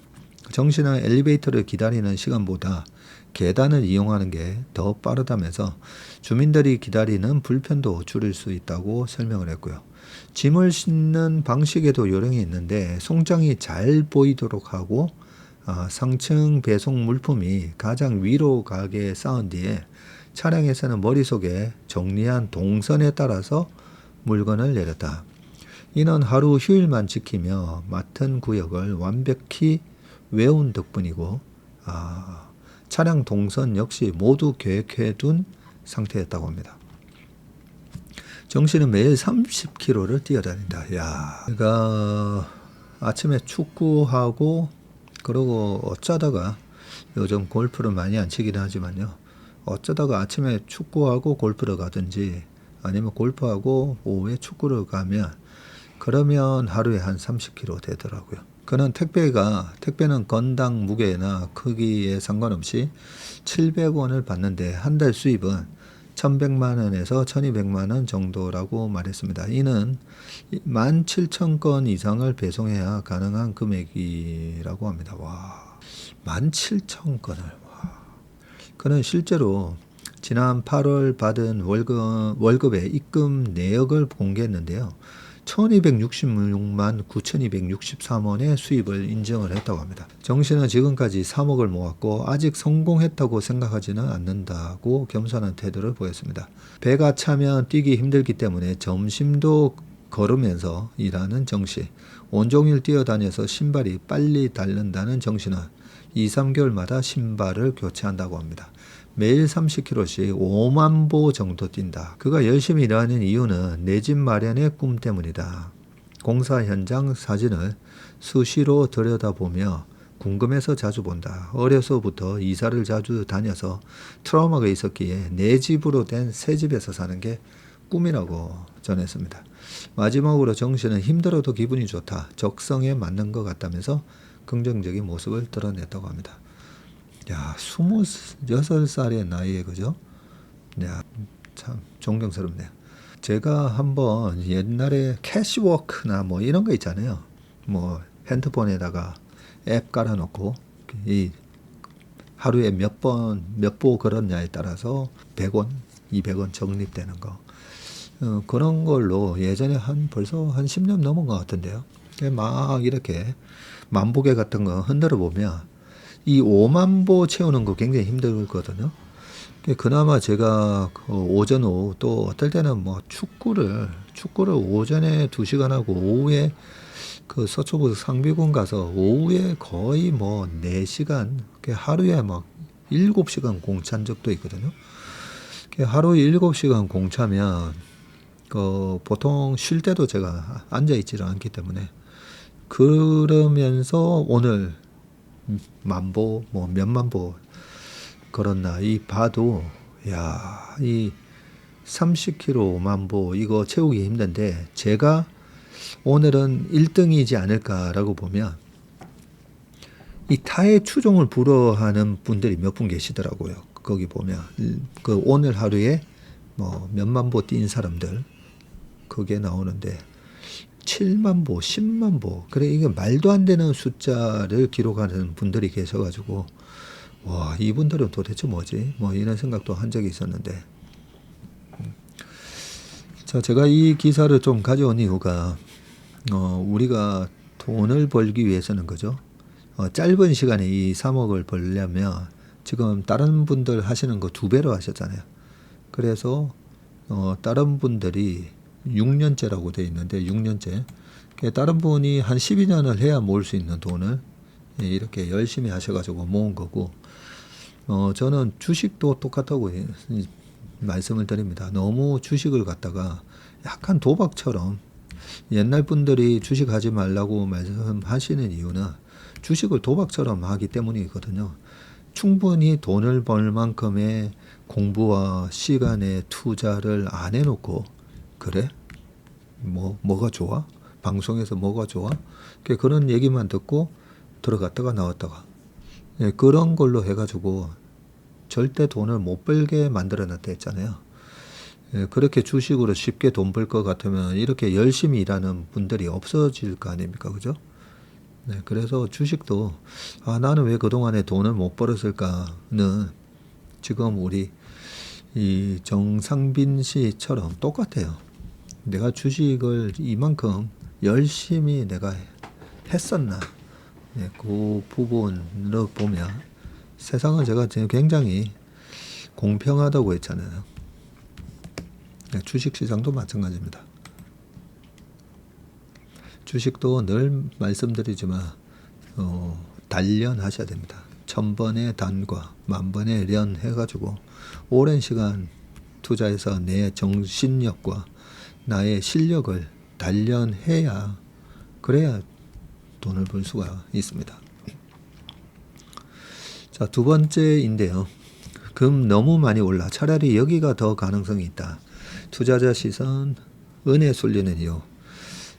정 씨는 엘리베이터를 기다리는 시간보다 계단을 이용하는 게 더 빠르다면서 주민들이 기다리는 불편도 줄일 수 있다고 설명을 했고요. 짐을 싣는 방식에도 요령이 있는데 송장이 잘 보이도록 하고 상층 배송 물품이 가장 위로 가게 쌓은 뒤에 차량에서는 머릿속에 정리한 동선에 따라서 물건을 내렸다. 이는 하루 휴일만 지키며 맡은 구역을 완벽히 외운 덕분이고 차량 동선 역시 모두 계획해둔 상태였다고 합니다. 정 씨는 매일 30km를 뛰어다닌다. 야, 그러니까 아침에 축구하고 그러고 어쩌다가 요즘 골프를 많이 안 치긴 하지만요. 어쩌다가 아침에 축구하고 골프를 가든지 아니면 골프하고 오후에 축구를 가면 그러면 하루에 한 30km 되더라고요. 그는 택배는 건당 무게나 크기에 상관없이 700원을 받는데 한 달 수입은 1,100만 원에서 1,200만 원 정도라고 말했습니다. 이는 17,000건 이상을 배송해야 가능한 금액이라고 합니다. 와, 17,000건을. 와. 그는 실제로 지난 8월 받은 월급의 입금 내역을 공개했는데요. 1266만 9,263원의 수입을 인정을 했다고 합니다. 정 씨는 지금까지 3억을 모았고 아직 성공했다고 생각하지는 않는다고 겸손한 태도를 보였습니다. 배가 차면 뛰기 힘들기 때문에 점심도 걸으면서 일하는 정 씨. 온종일 뛰어다녀서 신발이 빨리 닳는다는 정 씨는 2, 3개월마다 신발을 교체한다고 합니다. 매일 30km씩 5만 보 정도 뛴다. 그가 열심히 일하는 이유는 내 집 마련의 꿈 때문이다. 공사 현장 사진을 수시로 들여다보며 궁금해서 자주 본다. 어려서부터 이사를 자주 다녀서 트라우마가 있었기에 내 집으로 된 새 집에서 사는 게 꿈이라고 전했습니다. 마지막으로 정 씨는 힘들어도 기분이 좋다. 적성에 맞는 것 같다면서 긍정적인 모습을 드러냈다고 합니다. 야, 26살의 나이에 그죠? 야, 참 존경스럽네요. 제가 한번 옛날에 캐시워크나 뭐 이런 거 있잖아요. 뭐 핸드폰에다가 앱 깔아놓고 이 하루에 몇 보 걸었냐에 따라서 100원, 200원 적립되는 거. 그런 걸로 예전에 벌써 한 10년 넘은 것 같은데요. 막 이렇게 만보개 같은 거 흔들어 보면 이 5만보 채우는 거 굉장히 힘들거든요. 그나마 제가 그 오전 오후 또 어떨 때는 뭐 축구를 오전에 2시간 하고 오후에 그 서초구 상비군 가서 오후에 거의 뭐 4시간 하루에 막 7시간 공차한 적도 있거든요. 하루에 7시간 공차면 그 보통 쉴 때도 제가 앉아 있지를 않기 때문에 그러면서 오늘 만보 뭐 몇만 보 걸었나 이 봐도 야, 이 30km 만보 이거 채우기 힘든데 제가 오늘은 1등이지 않을까라고 보면 이 타의 추종을 불허하는 분들이 몇 분 계시더라고요. 거기 보면 그 오늘 하루에 뭐 몇만 보 뛴 사람들 그게 나오는데 7만 보, 10만 보 그래 이게 말도 안 되는 숫자를 기록하는 분들이 계셔가지고 와 이분들은 도대체 뭐지? 뭐 이런 생각도 한 적이 있었는데 자 제가 이 기사를 좀 가져온 이유가 우리가 돈을 벌기 위해서는 그죠? 짧은 시간에 이 3억을 벌려면 지금 다른 분들 하시는 거 2배로 하셨잖아요. 그래서 다른 분들이 6년째라고 돼 있는데 6년째 다른 분이 한 12년을 해야 모을 수 있는 돈을 이렇게 열심히 하셔가지고 모은 거고 저는 주식도 똑같다고 말씀을 드립니다. 너무 주식을 갖다가 약간 도박처럼 옛날 분들이 주식하지 말라고 말씀하시는 이유는 주식을 도박처럼 하기 때문이거든요. 충분히 돈을 벌 만큼의 공부와 시간의 투자를 안 해놓고 그래? 뭐가 좋아? 방송에서 뭐가 좋아? 그런 얘기만 듣고 들어갔다가 나왔다가 그런 걸로 해가지고 절대 돈을 못 벌게 만들어놨다 했잖아요. 그렇게 주식으로 쉽게 돈 벌 것 같으면 이렇게 열심히 일하는 분들이 없어질 거 아닙니까? 그죠? 네, 그래서 주식도 나는 왜 그동안에 돈을 못 벌었을까는 지금 우리 이 정상빈 씨처럼 똑같아요. 내가 주식을 이만큼 열심히 내가 했었나? 네, 그 부분으로 보면 세상은 제가 굉장히 공평하다고 했잖아요. 네, 주식시장도 마찬가지입니다. 주식도 늘 말씀드리지만 단련하셔야 됩니다. 1000번의 단과 10,000번의 련 해가지고 오랜 시간 투자해서 내 정신력과 나의 실력을 단련해야 그래야 돈을 벌 수가 있습니다. 자, 2번째인데요. 금 너무 많이 올라 차라리 여기가 더 가능성이 있다. 투자자 시선 은에 쏠리는 이유.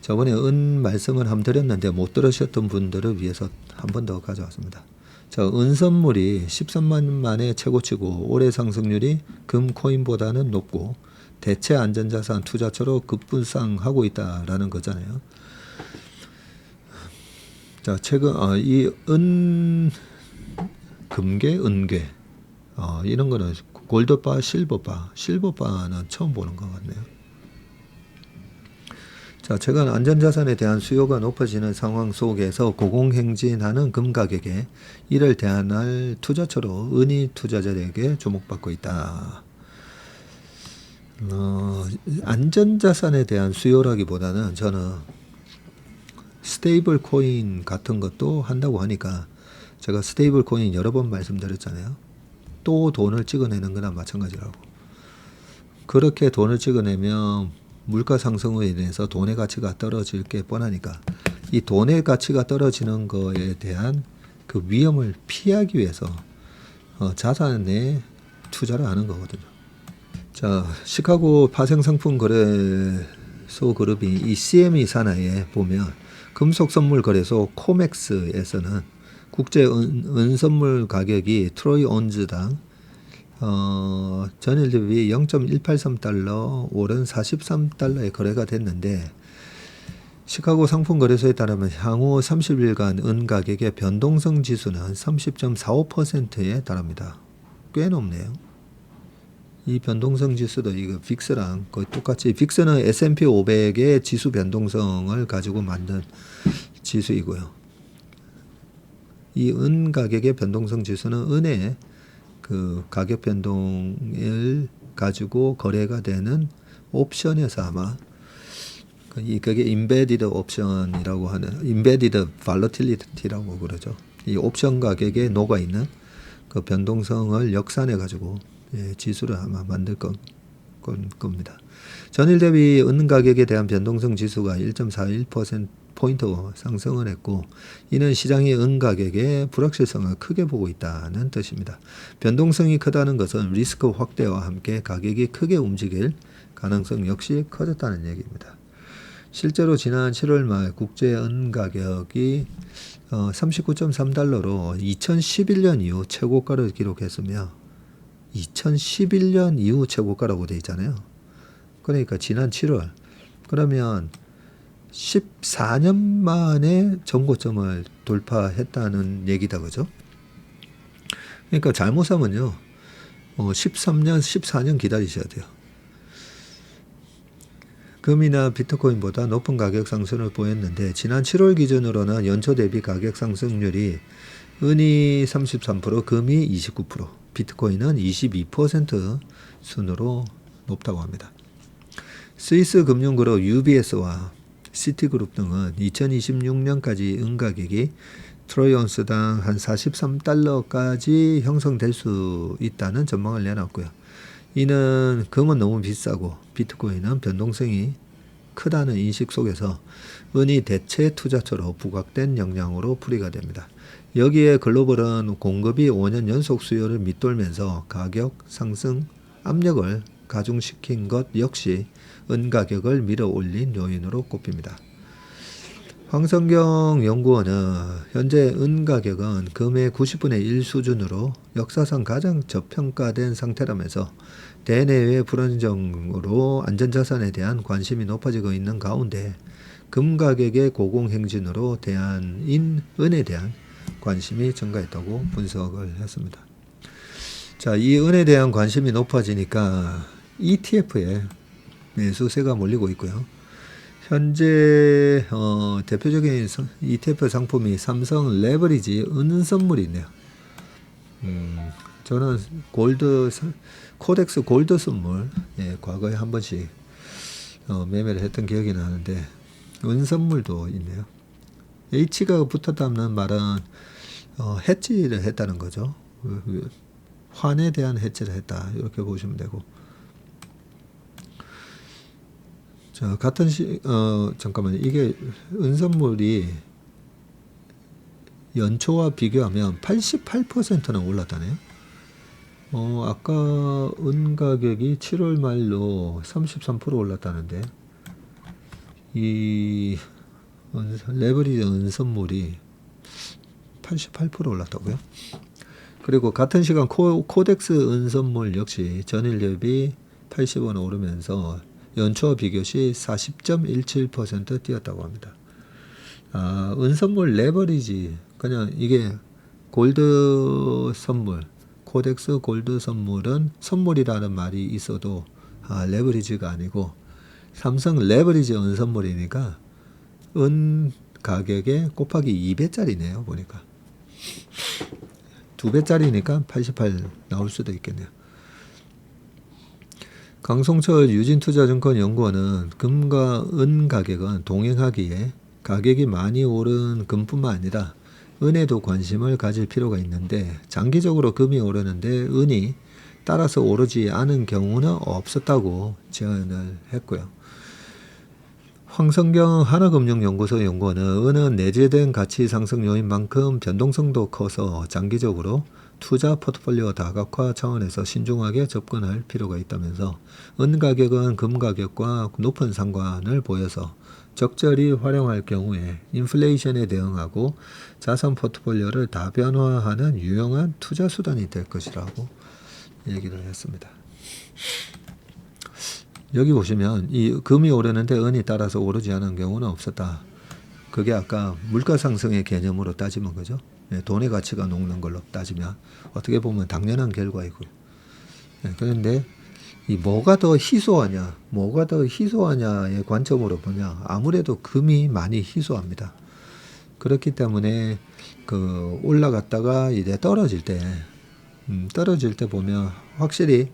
저번에 은 말씀을 한번 드렸는데 못 들으셨던 분들을 위해서 한 번 더 가져왔습니다. 자, 은 선물이 13만 만에 최고치고 올해 상승률이 금 코인보다는 높고 대체 안전자산 투자처로 급부상하고 있다라는 거잖아요. 자, 최근 이 은 금괴, 은괴 이런 거는 골드바, 실버바는 처음 보는 것 같네요. 자, 최근 안전자산에 대한 수요가 높아지는 상황 속에서 고공행진하는 금 가격에 이를 대안할 투자처로 은이 투자자들에게 주목받고 있다. 안전자산에 대한 수요라기보다는 저는 스테이블 코인 같은 것도 한다고 하니까 제가 스테이블 코인 여러 번 말씀드렸잖아요. 또 돈을 찍어내는 거나 마찬가지라고. 그렇게 돈을 찍어내면 물가 상승으로 인해서 돈의 가치가 떨어질 게 뻔하니까 이 돈의 가치가 떨어지는 거에 대한 그 위험을 피하기 위해서 자산에 투자를 하는 거거든요. 자, 시카고 파생상품 거래소 그룹이 이 CME 산하에 보면 금속선물 거래소 코맥스에서는 국제 은선물 가격이 트로이 온즈당 전일 대비 0.183달러 오른 43달러에 거래가 됐는데 시카고 상품거래소에 따르면 향후 30일간 은 가격의 변동성 지수는 30.45%에 달합니다. 꽤 높네요. 이 변동성 지수도 이거 빅스랑 거의 똑같이, 빅스는 S&P 500의 지수 변동성을 가지고 만든 지수이고요. 이 은 가격의 변동성 지수는 은의 그 가격 변동을 가지고 거래가 되는 옵션에서 아마 그게 임베디드 옵션이라고 하는, 임베디드 발로틸리티라고 그러죠. 이 옵션 가격에 녹아 있는 그 변동성을 역산해 가지고 지수를 아마 만들 겁니다. 전일 대비 은 가격에 대한 변동성 지수가 1.41%포인트 상승을 했고, 이는 시장이 은 가격의 불확실성을 크게 보고 있다는 뜻입니다. 변동성이 크다는 것은 리스크 확대와 함께 가격이 크게 움직일 가능성 역시 커졌다는 얘기입니다. 실제로 지난 7월 말 국제 은 가격이 39.3달러로 2011년 이후 최고가를 기록했으며, 2011년 이후 최고가라고 되어 있잖아요. 그러니까 지난 7월, 그러면 14년 만에 전고점을 돌파했다는 얘기다, 그죠? 그러니까 잘못하면요, 13년, 14년 기다리셔야 돼요. 금이나 비트코인보다 높은 가격 상승을 보였는데, 지난 7월 기준으로는 연초 대비 가격 상승률이 은이 33%, 금이 29%, 비트코인은 22% 순으로 높다고 합니다. 스위스 금융그룹 UBS와 시티그룹 등은 2026년까지 은 가격이 트로이 온스당 한 43달러까지 형성될 수 있다는 전망을 내놨고요. 이는 금은 너무 비싸고 비트코인은 변동성이 크다는 인식 속에서 은이 대체 투자처로 부각된 영향으로 풀이가 됩니다. 여기에 글로벌은 공급이 5년 연속 수요를 밑돌면서 가격 상승 압력을 가중시킨 것 역시 은 가격을 밀어 올린 요인으로 꼽힙니다. 황성경 연구원은 현재 은 가격은 금의 90분의 1 수준으로 역사상 가장 저평가된 상태라면서 대내외 불안정으로 안전자산에 대한 관심이 높아지고 있는 가운데 금 가격의 고공행진으로 은에 대한 관심이 증가했다고 분석을 했습니다. 자, 이 은에 대한 관심이 높아지니까 ETF에 매수세가 몰리고 있고요. 현재 대표적인 ETF 상품이 삼성 레버리지 은 선물이 있네요. 저는 코덱스 골드 선물 과거에 한 번씩 매매를 했던 기억이 나는데, 은 선물도 있네요. H가 붙었다는 말은 해지를 했다는 거죠. 환에 대한 해지를 했다, 이렇게 보시면 되고. 자, 잠깐만요. 이게 은선물이 연초와 비교하면 88%나 올랐다네요. 아까 은 가격이 7월 말로 33% 올랐다는데, 이 레버리지 은선물이 88% 올랐다고요? 그리고 같은 시간 코덱스 은선물 역시 전일 대비 80원 오르면서 연초와 비교 시 40.17% 뛰었다고 합니다. 은선물 레버리지, 그냥 이게 골드 선물, 코덱스 골드 선물은 선물이라는 말이 있어도 레버리지가 아니고 삼성 레버리지 은선물이니까 은 가격에 곱하기 2배짜리네요. 보니까 2배짜리니까 88 나올 수도 있겠네요. 강송철 유진투자증권 연구원은 금과 은 가격은 동행하기에 가격이 많이 오른 금뿐만 아니라 은에도 관심을 가질 필요가 있는데, 장기적으로 금이 오르는데 은이 따라서 오르지 않은 경우는 없었다고 제안을 했고요. 황성경 하나금융연구소 연구원은 은은 내재된 가치 상승 요인만큼 변동성도 커서 장기적으로 투자 포트폴리오 다각화 차원에서 신중하게 접근할 필요가 있다면서, 은 가격은 금 가격과 높은 상관을 보여서 적절히 활용할 경우에 인플레이션에 대응하고 자산 포트폴리오를 다변화하는 유용한 투자 수단이 될 것이라고 얘기를 했습니다. 여기 보시면 이 금이 오르는데 은이 따라서 오르지 않은 경우는 없었다. 그게 아까 물가 상승의 개념으로 따지면 그죠? 돈의 가치가 녹는 걸로 따지면 어떻게 보면 당연한 결과이고요. 그런데 이 뭐가 더 희소하냐, 뭐가 더 희소하냐의 관점으로 보냐, 아무래도 금이 많이 희소합니다. 그렇기 때문에 그 올라갔다가 이제 떨어질 때 보면 확실히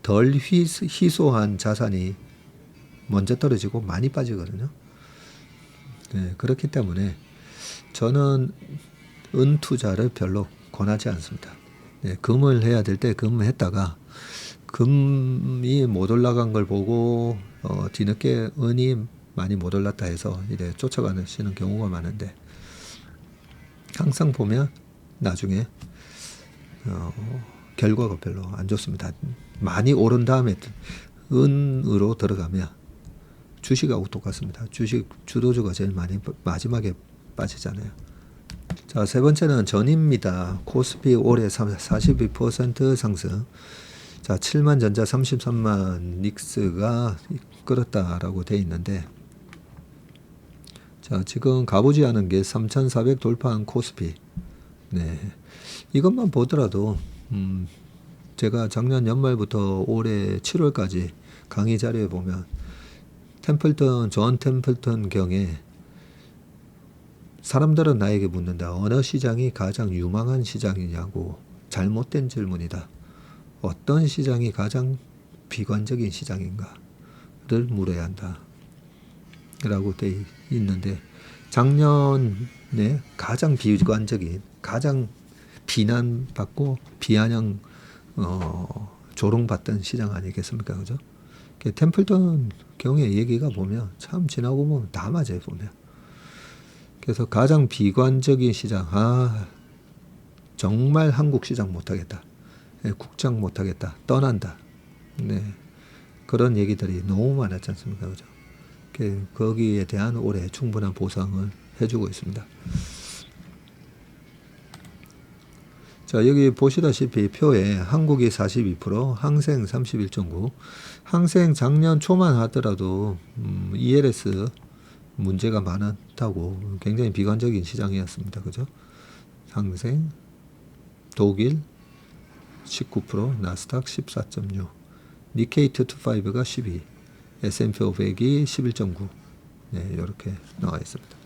덜 희소한 자산이 먼저 떨어지고 많이 빠지거든요. 네, 그렇기 때문에 저는 은 투자를 별로 권하지 않습니다. 네, 금을 해야 될 때 금 했다가 금이 못 올라간 걸 보고 뒤늦게 은이 많이 못 올랐다 해서 이제 쫓아가시는 경우가 많은데, 항상 보면 나중에 결과가 별로 안 좋습니다. 많이 오른 다음에 은으로 들어가면 주식하고 똑같습니다. 주식 주도주가 제일 많이 마지막에 빠지잖아요. 자, 세 번째는 전입니다. 코스피 올해 42% 상승. 자, 7만 전자 33만 닉스가 끌었다라고 돼 있는데, 자, 지금 가보지 않은 게 3,400 돌파한 코스피. 네, 이것만 보더라도 제가 작년 연말부터 올해 7월까지 강의 자료에 보면 존 템플턴 경에 사람들은 나에게 묻는다. 어느 시장이 가장 유망한 시장이냐고. 잘못된 질문이다. 어떤 시장이 가장 비관적인 시장인가를 물어야 한다 라고 돼 있는데, 작년에 가장 비관적인, 가장 비난받고 비아냥 조롱받던 시장 아니겠습니까? 그죠? 템플턴 경의 얘기가 보면 참 지나고 보면 다 맞아요, 보면. 그래서 가장 비관적인 시장, 정말 한국 시장 못하겠다, 국장 못하겠다, 떠난다, 네, 그런 얘기들이 너무 많았지 않습니까? 그죠? 거기에 대한 올해 충분한 보상을 해주고 있습니다. 자, 여기 보시다시피 표에 한국이 42%, 항생 31.9, 항생 작년 초만 하더라도 ELS 문제가 많았다고 굉장히 비관적인 시장이었습니다. 그죠? 항생, 독일 19%, 나스닥 14.6, 니케이 225가 12, S&P 500이 11.9, 네, 이렇게 나와 있습니다.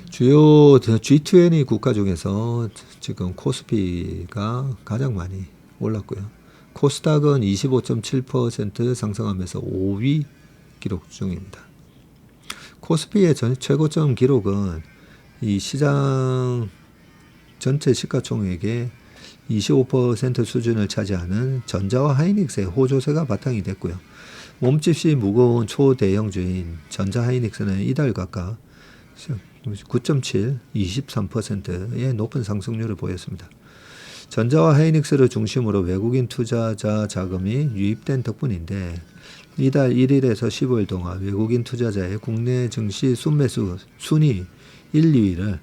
주요 G20 국가 중에서 지금 코스피가 가장 많이 올랐고요. 코스닥은 25.7% 상승하면서 5위 기록 중입니다. 코스피의 최고점 기록은 이 시장 전체 시가총액의 25% 수준을 차지하는 전자와 하이닉스의 호조세가 바탕이 됐고요. 몸집이 무거운 초대형주인 전자 하이닉스는 이달 각각 9.7, 23%의 높은 상승률을 보였습니다. 전자와 하이닉스를 중심으로 외국인 투자자 자금이 유입된 덕분인데, 이달 1일에서 15일 동안 외국인 투자자의 국내 증시 순매수 순위 1, 2위를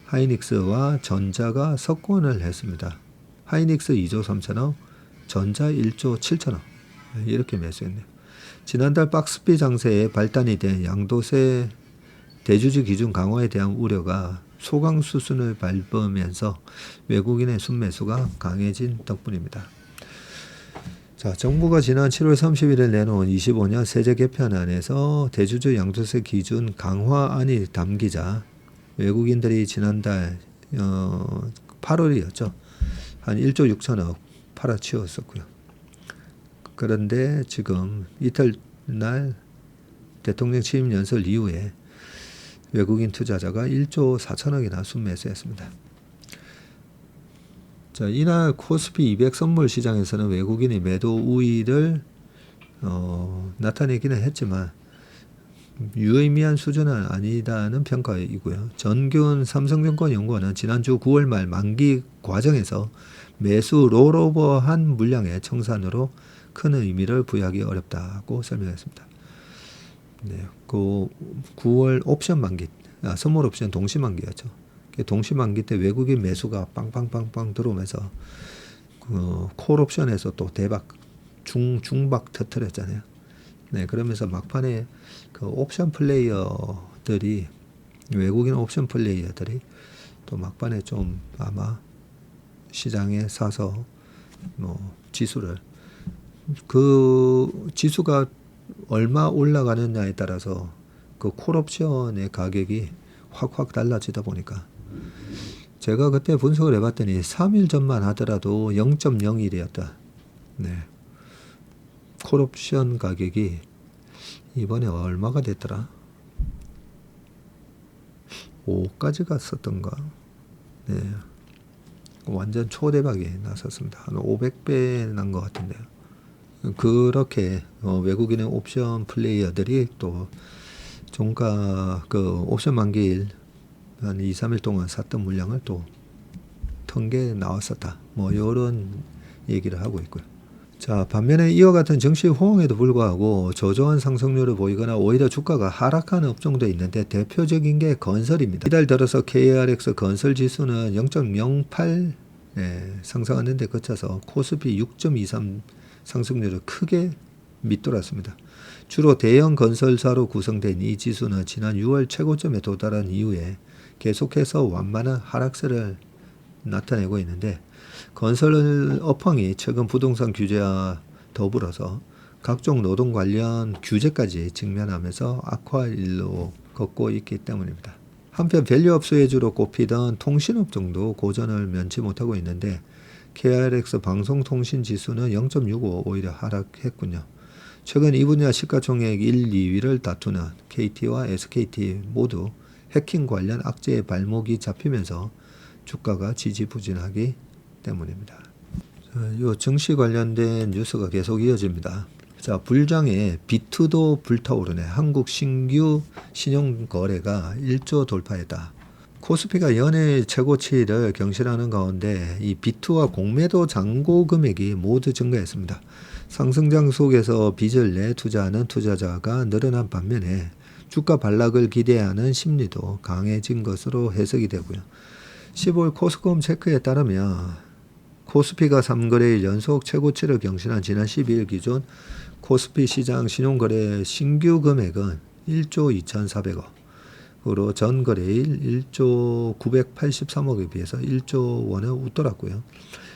하이닉스와 전자가 석권을 했습니다. 하이닉스 2조 3천억, 전자 1조 7천억 이렇게 매수했네요. 지난달 박스피 장세에 발단이 된 양도세 대주주 기준 강화에 대한 우려가 소강 수순을 밟으면서 외국인의 순매수가 강해진 덕분입니다. 자, 정부가 지난 7월 30일에 내놓은 25년 세제 개편안에서 대주주 양도세 기준 강화안이 담기자 외국인들이 지난달 8월이었죠. 한 1조 6천억 팔아치웠었고요. 그런데 지금 이튿날 대통령 취임 연설 이후에 외국인 투자자가 1조 4천억이나 순매수했습니다. 자, 이날 코스피 200 선물 시장에서는 외국인이 매도 우위를 나타내기는 했지만 유의미한 수준은 아니다는 평가이고요. 전균 삼성증권 연구원은 지난주 9월 말 만기 과정에서 매수 롤오버한 물량의 청산으로 큰 의미를 부여하기 어렵다고 설명했습니다. 네, 그 9월 옵션 만기, 선물 옵션 동시 만기였죠. 동시 만기 때 외국인 매수가 빵빵빵빵 들어오면서 콜 옵션에서 또 대박 중박 터뜨렸잖아요. 네, 그러면서 막판에 그 옵션 플레이어들이, 외국인 옵션 플레이어들이 또 막판에 좀 아마 시장에 사서 지수를 그 지수가 얼마 올라가느냐에 따라서 그 콜옵션의 가격이 확 달라지다 보니까 제가 그때 분석을 해봤더니 3일 전만 하더라도 0.01이었다. 네. 콜옵션 가격이 이번에 얼마가 됐더라? 5까지 갔었던가? 네. 완전 초대박이 났었습니다. 한 500배 난 것 같은데요. 그렇게 외국인의 옵션 플레이어들이 또 종가 그 옵션 만기일 한 2, 3일 동안 샀던 물량을 또 턴 게 나왔었다. 뭐 이런 얘기를 하고 있고요. 자, 반면에 이와 같은 증시 호응에도 불구하고 저조한 상승률을 보이거나 오히려 주가가 하락하는 업종도 있는데 대표적인 게 건설입니다. 이달 들어서 KRX 건설 지수는 0.08 상승하는 데 그쳐서 코스피 6.23 상승률을 크게 밑돌았습니다. 주로 대형 건설사로 구성된 이 지수는 지난 6월 최고점에 도달한 이후에 계속해서 완만한 하락세를 나타내고 있는데 건설 업황이 최근 부동산 규제와 더불어서 각종 노동 관련 규제까지 직면하면서 악화일로 걷고 있기 때문입니다. 한편 밸류업 수혜주로 꼽히던 통신업종도 고전을 면치 못하고 있는데 KRX 방송통신 지수는 0.65 오히려 하락했군요. 최근 이 분야 시가총액 1, 2위를 다투는 KT와 SKT 모두 해킹 관련 악재의 발목이 잡히면서 주가가 지지부진하기 때문입니다. 이 증시 관련된 뉴스가 계속 이어집니다. 자, 불장에 비트도 불타오르네. 한국 신규 신용거래가 1조 돌파했다. 코스피가 연일 최고치를 경신하는 가운데 이 비트와 공매도 잔고 금액이 모두 증가했습니다. 상승장 속에서 빚을 내 투자하는 투자자가 늘어난 반면에 주가 반락을 기대하는 심리도 강해진 것으로 해석이 되고요. 15일 코스콤 체크에 따르면 코스피가 3거래일 연속 최고치를 경신한 지난 12일 기준 코스피 시장 신용거래 신규 금액은 1조 2,400억으로 전 거래일 1조 983억에 비해서 1조 원을 웃돌았고요.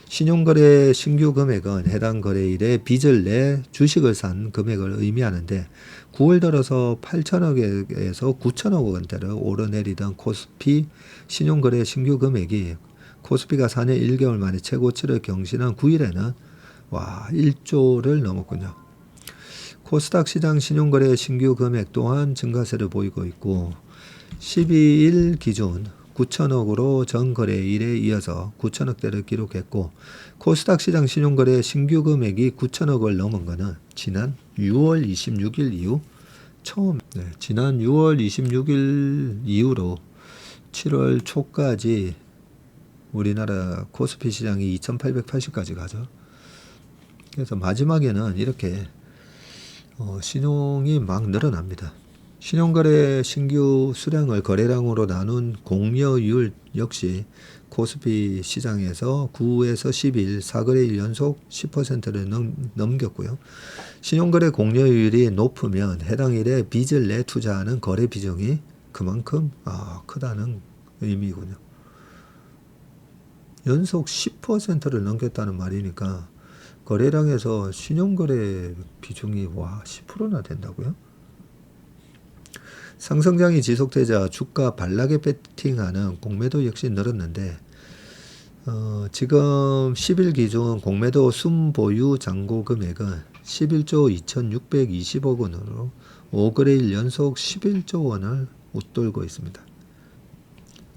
신용거래 신규 금액은 해당 거래일에 빚을 내 주식을 산 금액을 의미하는데 9월 들어서 8천억에서 9천억 원대를 오르내리던 코스피 신용거래 신규 금액이 코스피가 4년 1개월 만에 최고치를 경신한 9일에는 1조를 넘었군요. 코스닥 시장 신용거래 신규 금액 또한 증가세를 보이고 있고 12일 기준 9천억으로 전 거래일에 이어서 9천억대를 기록했고 코스닥 시장 신용거래 신규 금액이 9천억을 넘은 것은 지난 6월 26일 이후 처음 지난 6월 26일 이후로 7월 초까지 우리나라 코스피 시장이 2880까지 가죠. 그래서 마지막에는 이렇게 신용이 막 늘어납니다. 신용거래 신규 수량을 거래량으로 나눈 공여율 역시 코스피 시장에서 9에서 10일 4거래일 연속 10%를 넘겼고요. 신용거래 공여율이 높으면 해당 일에 빚을 내 투자하는 거래 비중이 그만큼 크다는 의미군요. 연속 10%를 넘겼다는 말이니까 거래량에서 신용거래 비중이 10%나 된다고요? 상승장이 지속되자 주가 반락에 베팅하는 공매도 역시 늘었는데 지금 10일 기준 공매도 순보유 잔고 금액은 11조 2620억 원으로 5거래일 연속 11조 원을 웃돌고 있습니다.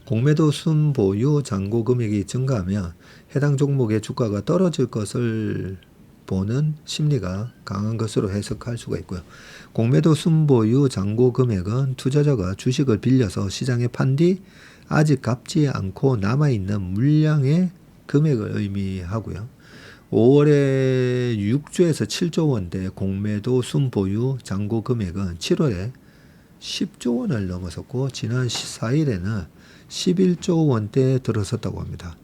공매도 순보유 잔고 금액이 증가하면 해당 종목의 주가가 떨어질 것을 보는 심리가 강한 것으로 해석할 수가 있고요. 공매도 순보유 잔고 금액은 투자자가 주식을 빌려서 시장에 판 뒤 아직 갚지 않고 남아있는 물량의 금액을 의미하고요. 5월에 6조에서 7조 원대 공매도 순보유 잔고 금액은 7월에 10조 원을 넘어섰고 지난 14일에는 11조 원대에 들어섰다고 합니다.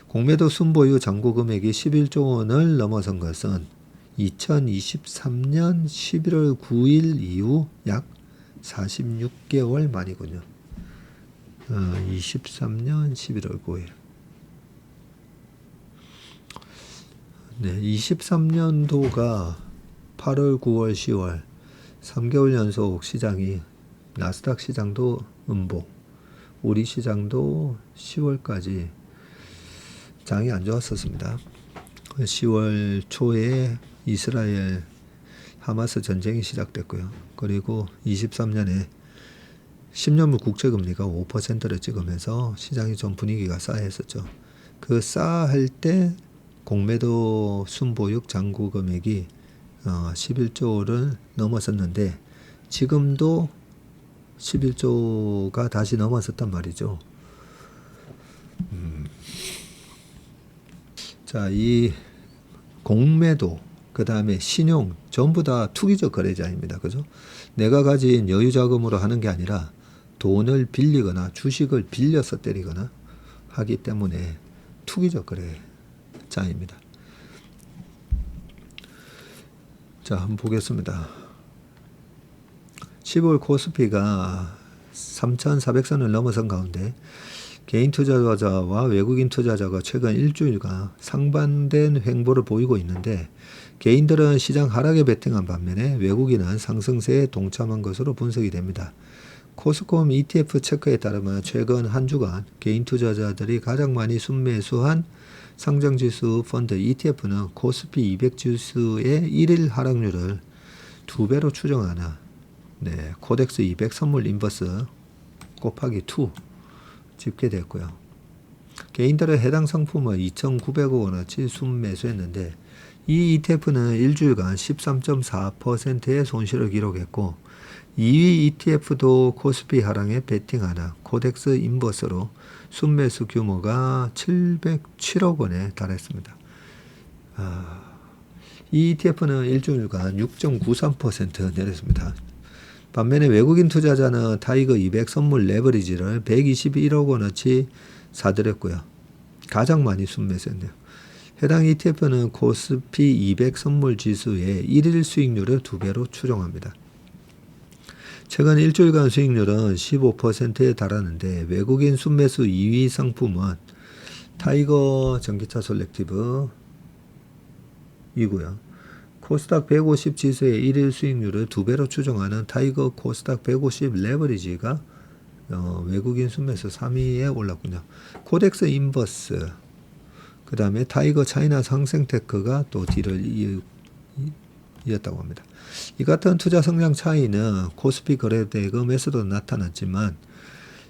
공매도 순보유 잔고 금액이 11조 원을 넘어선 것은 2023년 11월 9일 이후 약 46개월 만이군요. 23년 11월 9일. 네, 23년도가 8월, 9월, 10월 3개월 연속 시장이 나스닥 시장도 음봉, 우리 시장도 10월까지 장이 안 좋았었습니다. 10월 초에 이스라엘 하마스 전쟁이 시작됐고요. 그리고 23년에 10년물 국채금리가 5%를 찍으면서 시장이 좀 분위기가 싸했었죠. 그 싸할 때 공매도 순보유 잔고 금액이 11조를 넘었었는데 지금도 11조가 다시 넘었었단 말이죠. 자, 이 공매도, 그 다음에 신용, 전부 다 투기적 거래자입니다. 그죠? 내가 가진 여유 자금으로 하는 게 아니라 돈을 빌리거나 주식을 빌려서 때리거나 하기 때문에 투기적 거래자입니다. 자, 한번 보겠습니다. 10월 코스피가 3,400선을 넘어선 가운데 개인 투자자와 외국인 투자자가 최근 일주일간 상반된 횡보를 보이고 있는데 개인들은 시장 하락에 베팅한 반면에 외국인은 상승세에 동참한 것으로 분석이 됩니다. 코스콤 ETF 체크에 따르면 최근 한 주간 개인 투자자들이 가장 많이 순매수한 상장지수 펀드 ETF는 코스피 200 지수의 1일 하락률을 2배로 추정하는 코덱스 200 선물 인버스 곱하기 2 집계됐고요. 개인들은 해당 상품을 2,900억 원어치 순매수했는데 이 ETF는 일주일간 13.4%의 손실을 기록했고 2위 ETF도 코스피 하락에 베팅하는 코덱스 인버스로 순매수 규모가 707억 원에 달했습니다. 이 ETF는 일주일간 6.93% 내렸습니다. 반면에 외국인 투자자는 타이거 200 선물 레버리지를 121억 원어치 사들였고요. 가장 많이 순매수했네요. 해당 ETF는 코스피 200 선물 지수의 1일 수익률을 2배로 추정합니다. 최근 일주일간 수익률은 15%에 달하는데 외국인 순매수 2위 상품은 타이거 전기차 솔렉티브 이고요. 코스닥 150 지수의 1일 수익률을 2배로 추정하는 타이거 코스닥 150 레버리지가 외국인 순매수 3위에 올랐군요. 코덱스 인버스, 그 다음에 타이거 차이나 상생테크가 또 뒤를 이었다고 합니다. 이 같은 투자 성장 차이는 코스피 거래대금에서도 나타났지만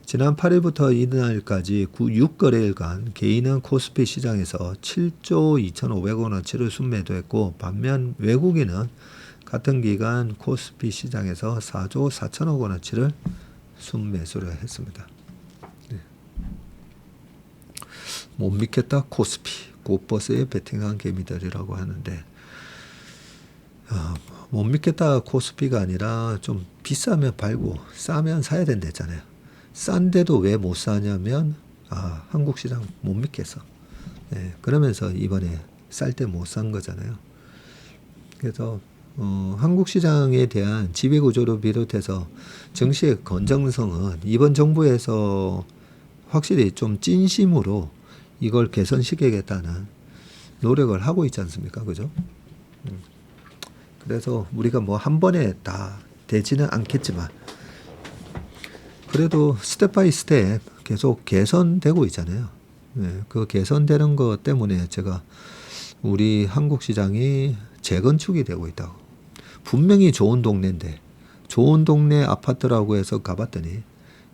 지난 8일부터 이날까지 6거래일간 개인은 코스피 시장에서 7조 2,500억 원어치를 순매도했고 반면 외국인은 같은 기간 코스피 시장에서 4조 4천억 원어치를 순매수를 했습니다. 못 믿겠다 코스피 고버스에 베팅한 개미들이라고 하는데 못 믿겠다 코스피가 아니라 좀 비싸면 팔고 싸면 사야 된다 했잖아요. 싼데도 왜 못 사냐면 한국 시장 못 믿겠어. 그러면서 이번에 쌀 때 못 산 거잖아요. 그래서 한국 시장에 대한 지배구조를 비롯해서 증시의 건전성은 이번 정부에서 확실히 좀 진심으로 이걸 개선시키겠다는 노력을 하고 있지 않습니까? 그죠? 그래서 우리가 뭐 한 번에 다 되지는 않겠지만 그래도 스텝 바이 스텝 계속 개선되고 있잖아요. 그 개선되는 것 때문에 제가 우리 한국 시장이 재건축이 되고 있다고. 분명히 좋은 동네인데 좋은 동네 아파트라고 해서 가봤더니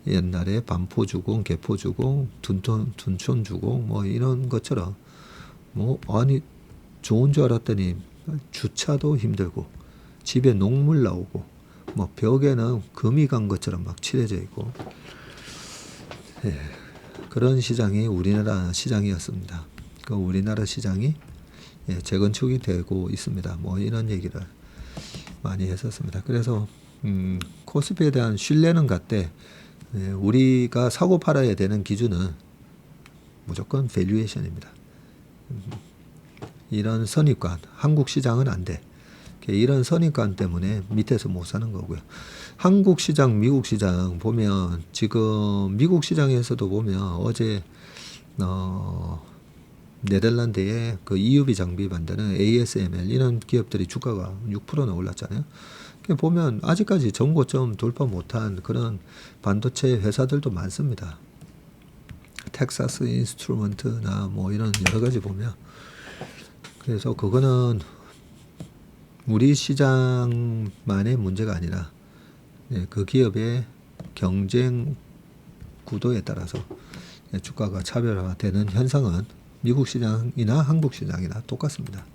옛날에 반포주공, 개포주공, 둔촌주공 뭐 이런 것처럼 아니 좋은 줄 알았더니 주차도 힘들고 집에 녹물 나오고 벽에는 금이 간 것처럼 막 칠해져 있고 그런 시장이 우리나라 시장이었습니다. 그 우리나라 시장이 재건축이 되고 있습니다. 이런 얘기를 많이 했었습니다. 그래서 코스피에 대한 신뢰는 같되 우리가 사고 팔아야 되는 기준은 무조건 밸류에이션입니다. 이런 선입관, 한국 시장은 안 돼. 이런 선입관 때문에 밑에서 못 사는 거고요. 한국 시장, 미국 시장 보면 지금 미국 시장에서도 보면 어제 네덜란드의 그 EUV 장비 만드는 ASML 이런 기업들이 주가가 6%나 올랐잖아요. 보면 아직까지 전고점 돌파 못한 그런 반도체 회사들도 많습니다. 텍사스 인스트루먼트나 뭐 이런 여러 가지 보면, 그래서 그거는 우리 시장만의 문제가 아니라 그 기업의 경쟁 구도에 따라서 주가가 차별화되는 현상은 미국 시장이나 한국 시장이나 똑같습니다.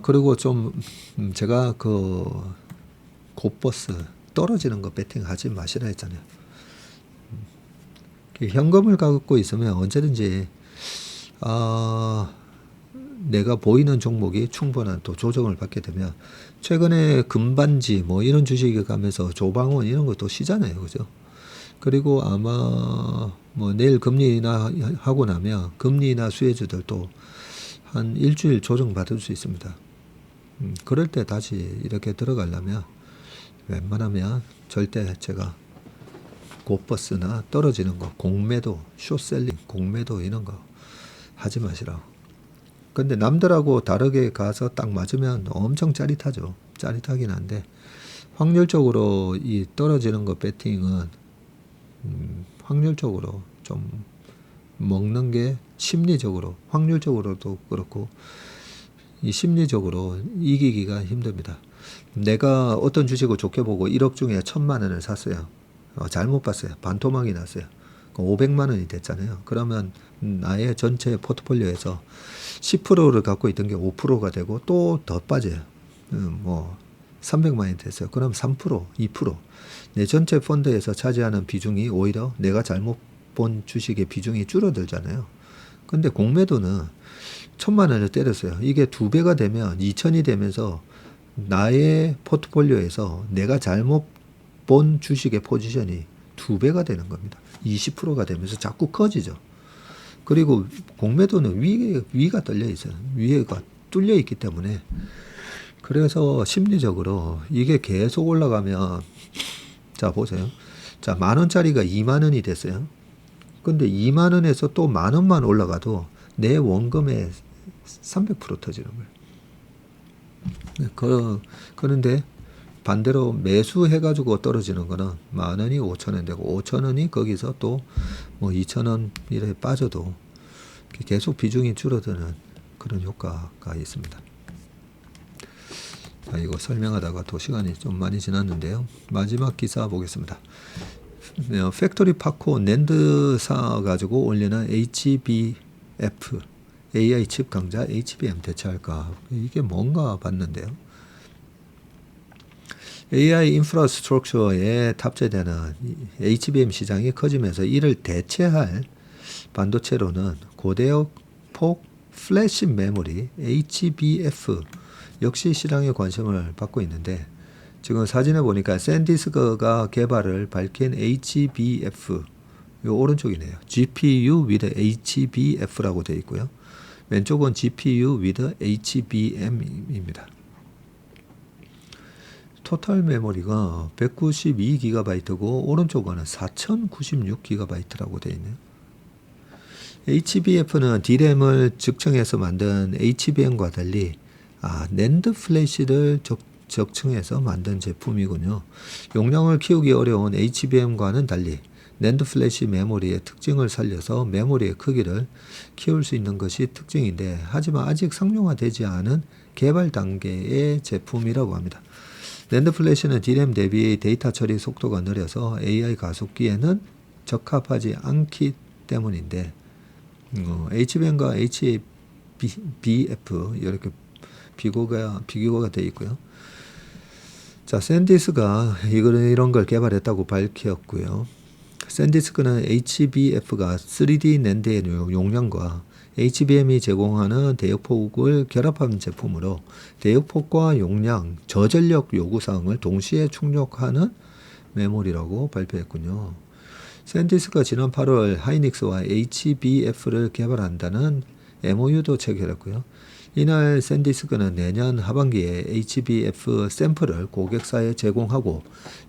그리고 좀 제가 그 곧버스 떨어지는 거 배팅하지 마시라 했잖아요. 현금을 갖고 있으면 언제든지 내가 보이는 종목이 충분한 또 조정을 받게 되면, 최근에 금반지 뭐 이런 주식이 가면서 조방원 이런 것도 시잖아요, 그죠? 그리고 아마 뭐 내일 금리 인하 하고 나면 금리 인하 수혜주들도 한 일주일 조정 받을 수 있습니다. 그럴 때 다시 이렇게 들어가려면 웬만하면 절대 제가 곧버스나 떨어지는 거, 공매도, 숏셀링, 공매도 이런 거 하지 마시라고. 근데 남들하고 다르게 가서 딱 맞으면 엄청 짜릿하죠. 짜릿하긴 한데 확률적으로 이 떨어지는 거 배팅은 확률적으로 좀 먹는 게 심리적으로, 확률적으로도 그렇고 이 심리적으로 이기기가 힘듭니다. 내가 어떤 주식을 좋게 보고 1억 중에 1,000만 원을 샀어요. 잘못 봤어요. 반토막이 났어요. 500만 원이 됐잖아요. 그러면 나의 전체 포트폴리오에서 10%를 갖고 있던 게 5%가 되고 또 더 빠져요. 뭐 300만 원이 됐어요. 그럼 3%, 2%. 내 전체 펀드에서 차지하는 비중이 오히려 내가 잘못 본 주식의 비중이 줄어들잖아요. 근데 공매도는 1,000만 원을 때렸어요. 이게 2배가 되면 2,000이 되면서 나의 포트폴리오에서 내가 잘못 본 주식의 포지션이 2배가 되는 겁니다. 20%가 되면서 자꾸 커지죠. 그리고 공매도는 위가 떨려 있어요. 위가 뚫려 있기 때문에. 그래서 심리적으로 이게 계속 올라가면, 자 보세요. 자, 10,000원짜리가 20,000원이 됐어요. 근데 20,000원에서 또 10,000원만 올라가도 내 원금의 300% 터지는 거예요. 그런데 반대로 매수해가지고 떨어지는 거는 10,000원이 5,000원 되고 5,000원이 거기서 또 뭐 2,000원 이렇게 빠져도 계속 비중이 줄어드는 그런 효과가 있습니다. 자, 이거 설명하다가 또 시간이 좀 많이 지났는데요. 마지막 기사 보겠습니다. 팩토리 파코 낸드사 가지고 올리는 HBF AI 칩 강자 HBM 대체할까? 이게 뭔가 봤는데요. AI 인프라스트럭처에 탑재되는 HBM 시장이 커지면서 이를 대체할 반도체로는 고대역 폭 플래시 메모리 HBF 역시 시장에 관심을 받고 있는데, 지금 사진에 보니까 샌디스크가 개발을 밝힌 HBF, 요 오른쪽이네요. GPU with HBF라고 되어 있고요. 왼쪽은 GPU with HBM입니다. 토탈 메모리가 192GB고 오른쪽은 4096GB라고 되어 있네요. HBF는 D램을 적층해서 만든 HBM과 달리 낸드 플래시를 적층해서 만든 제품이군요. 용량을 키우기 어려운 HBM과는 달리 낸드 플래시 메모리의 특징을 살려서 메모리의 크기를 키울 수 있는 것이 특징인데, 하지만 아직 상용화되지 않은 개발 단계의 제품이라고 합니다. 낸드 플래시는 D램 대비 데이터 처리 속도가 느려서 AI 가속기에는 적합하지 않기 때문인데, HBM과 HBF 이렇게 비교가 되어 있고요. 자, 샌디스크가 이런 걸 개발했다고 밝혔고요. 샌디스크는 HBF가 3D 낸드의 용량과 HBM이 제공하는 대역폭을 결합한 제품으로 대역폭과 용량, 저전력 요구사항을 동시에 충족하는 메모리라고 발표했군요. 샌디스크가 지난 8월 하이닉스와 HBF를 개발한다는 MOU도 체결했고요. 이날 샌디스크는 내년 하반기에 HBF 샘플을 고객사에 제공하고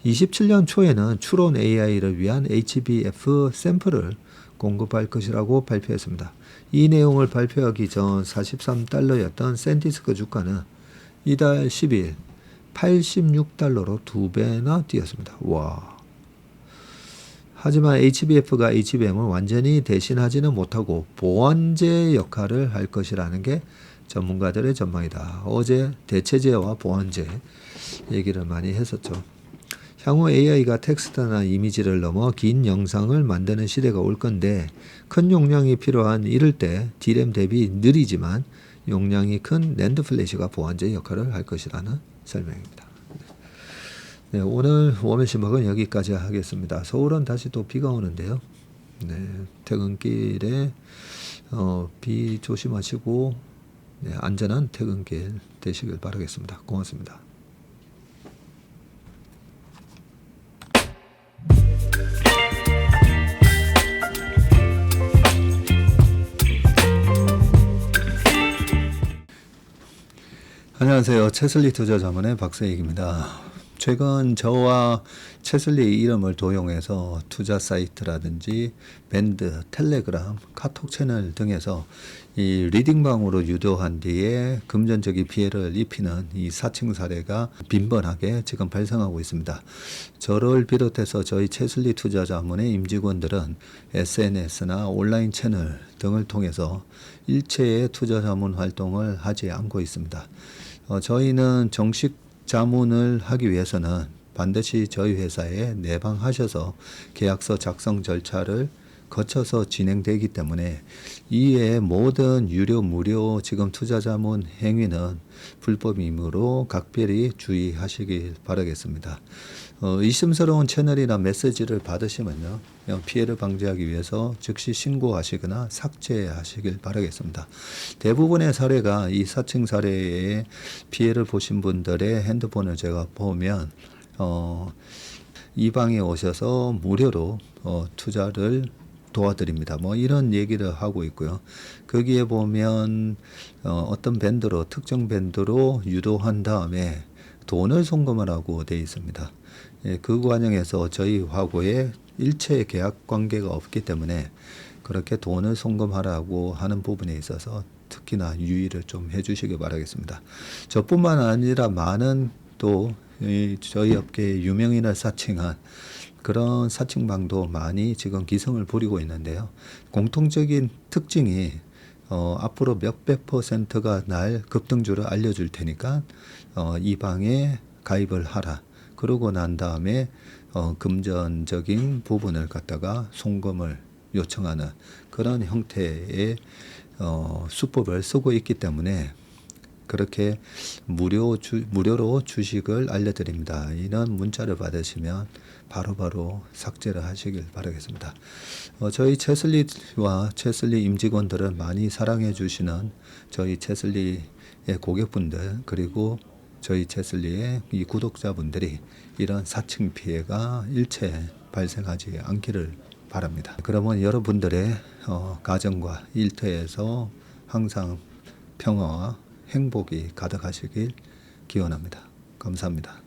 27년 초에는 추론 AI를 위한 HBF 샘플을 공급할 것이라고 발표했습니다. 이 내용을 발표하기 전 43달러였던 샌디스크 주가는 이달 10일 86달러로 2배나 뛰었습니다. 와. 하지만 HBF가 HBM을 완전히 대신하지는 못하고 보완제 역할을 할 것이라는 게 전문가들의 전망이다. 어제 대체제와 보완제 얘기를 많이 했었죠. 향후 AI가 텍스트나 이미지를 넘어 긴 영상을 만드는 시대가 올 건데 큰 용량이 필요한 이럴 때 D램 대비 느리지만 용량이 큰 낸드 플래시가 보완제 역할을 할 것이라는 설명입니다. 네, 오늘 워맨신박은 여기까지 하겠습니다. 서울은 다시 또 비가 오는데요. 네, 퇴근길에 비 조심하시고 네, 안전한 퇴근길 되시길 바라겠습니다. 고맙습니다. 안녕하세요. 채슬리 투자자문의 박세익입니다. 최근 저와 채슬리 이름을 도용해서 투자 사이트라든지 밴드, 텔레그램, 카톡 채널 등에서 이 리딩방으로 유도한 뒤에 금전적인 피해를 입히는 이 사칭 사례가 빈번하게 지금 발생하고 있습니다. 저를 비롯해서 저희 채슬리 투자자문의 임직원들은 SNS나 온라인 채널 등을 통해서 일체의 투자자문 활동을 하지 않고 있습니다. 저희는 정식 자문을 하기 위해서는 반드시 저희 회사에 내방하셔서 계약서 작성 절차를 거쳐서 진행되기 때문에 이외의 모든 유료, 무료 지금 투자자문 행위는 불법이므로 각별히 주의하시길 바라겠습니다. 의심스러운 채널이나 메시지를 받으시면요, 피해를 방지하기 위해서 즉시 신고하시거나 삭제하시길 바라겠습니다. 대부분의 사례가 이 사칭 사례에 피해를 보신 분들의 핸드폰을 제가 보면 이 방에 오셔서 무료로 투자를 도와드립니다. 뭐 이런 얘기를 하고 있고요. 거기에 보면 어떤 밴드로 특정 밴드로 유도한 다음에 돈을 송금하라고 되어 있습니다. 예, 그 과정에서 저희하고의 일체 계약 관계가 없기 때문에 그렇게 돈을 송금하라고 하는 부분에 있어서 특히나 유의를 좀 해주시기 바라겠습니다. 저뿐만 아니라 많은 또 저희 업계의 유명인을 사칭한 그런 사칭방도 많이 지금 기승을 부리고 있는데요. 공통적인 특징이 앞으로 몇백 %가 날 급등주를 알려줄 테니까 이 방에 가입을 하라. 그러고 난 다음에 금전적인 부분을 갖다가 송금을 요청하는 그런 형태의 수법을 쓰고 있기 때문에 그렇게 무료로 주식을 알려드립니다. 이런 문자를 받으시면 바로바로 삭제를 하시길 바라겠습니다. 저희 채슬리와 채슬리 임직원들을 많이 사랑해 주시는 저희 채슬리의 고객분들 그리고 저희 채슬리의 이 구독자분들이 이런 사칭 피해가 일체 발생하지 않기를 바랍니다. 그러면 여러분들의 가정과 일터에서 항상 평화와 행복이 가득하시길 기원합니다. 감사합니다.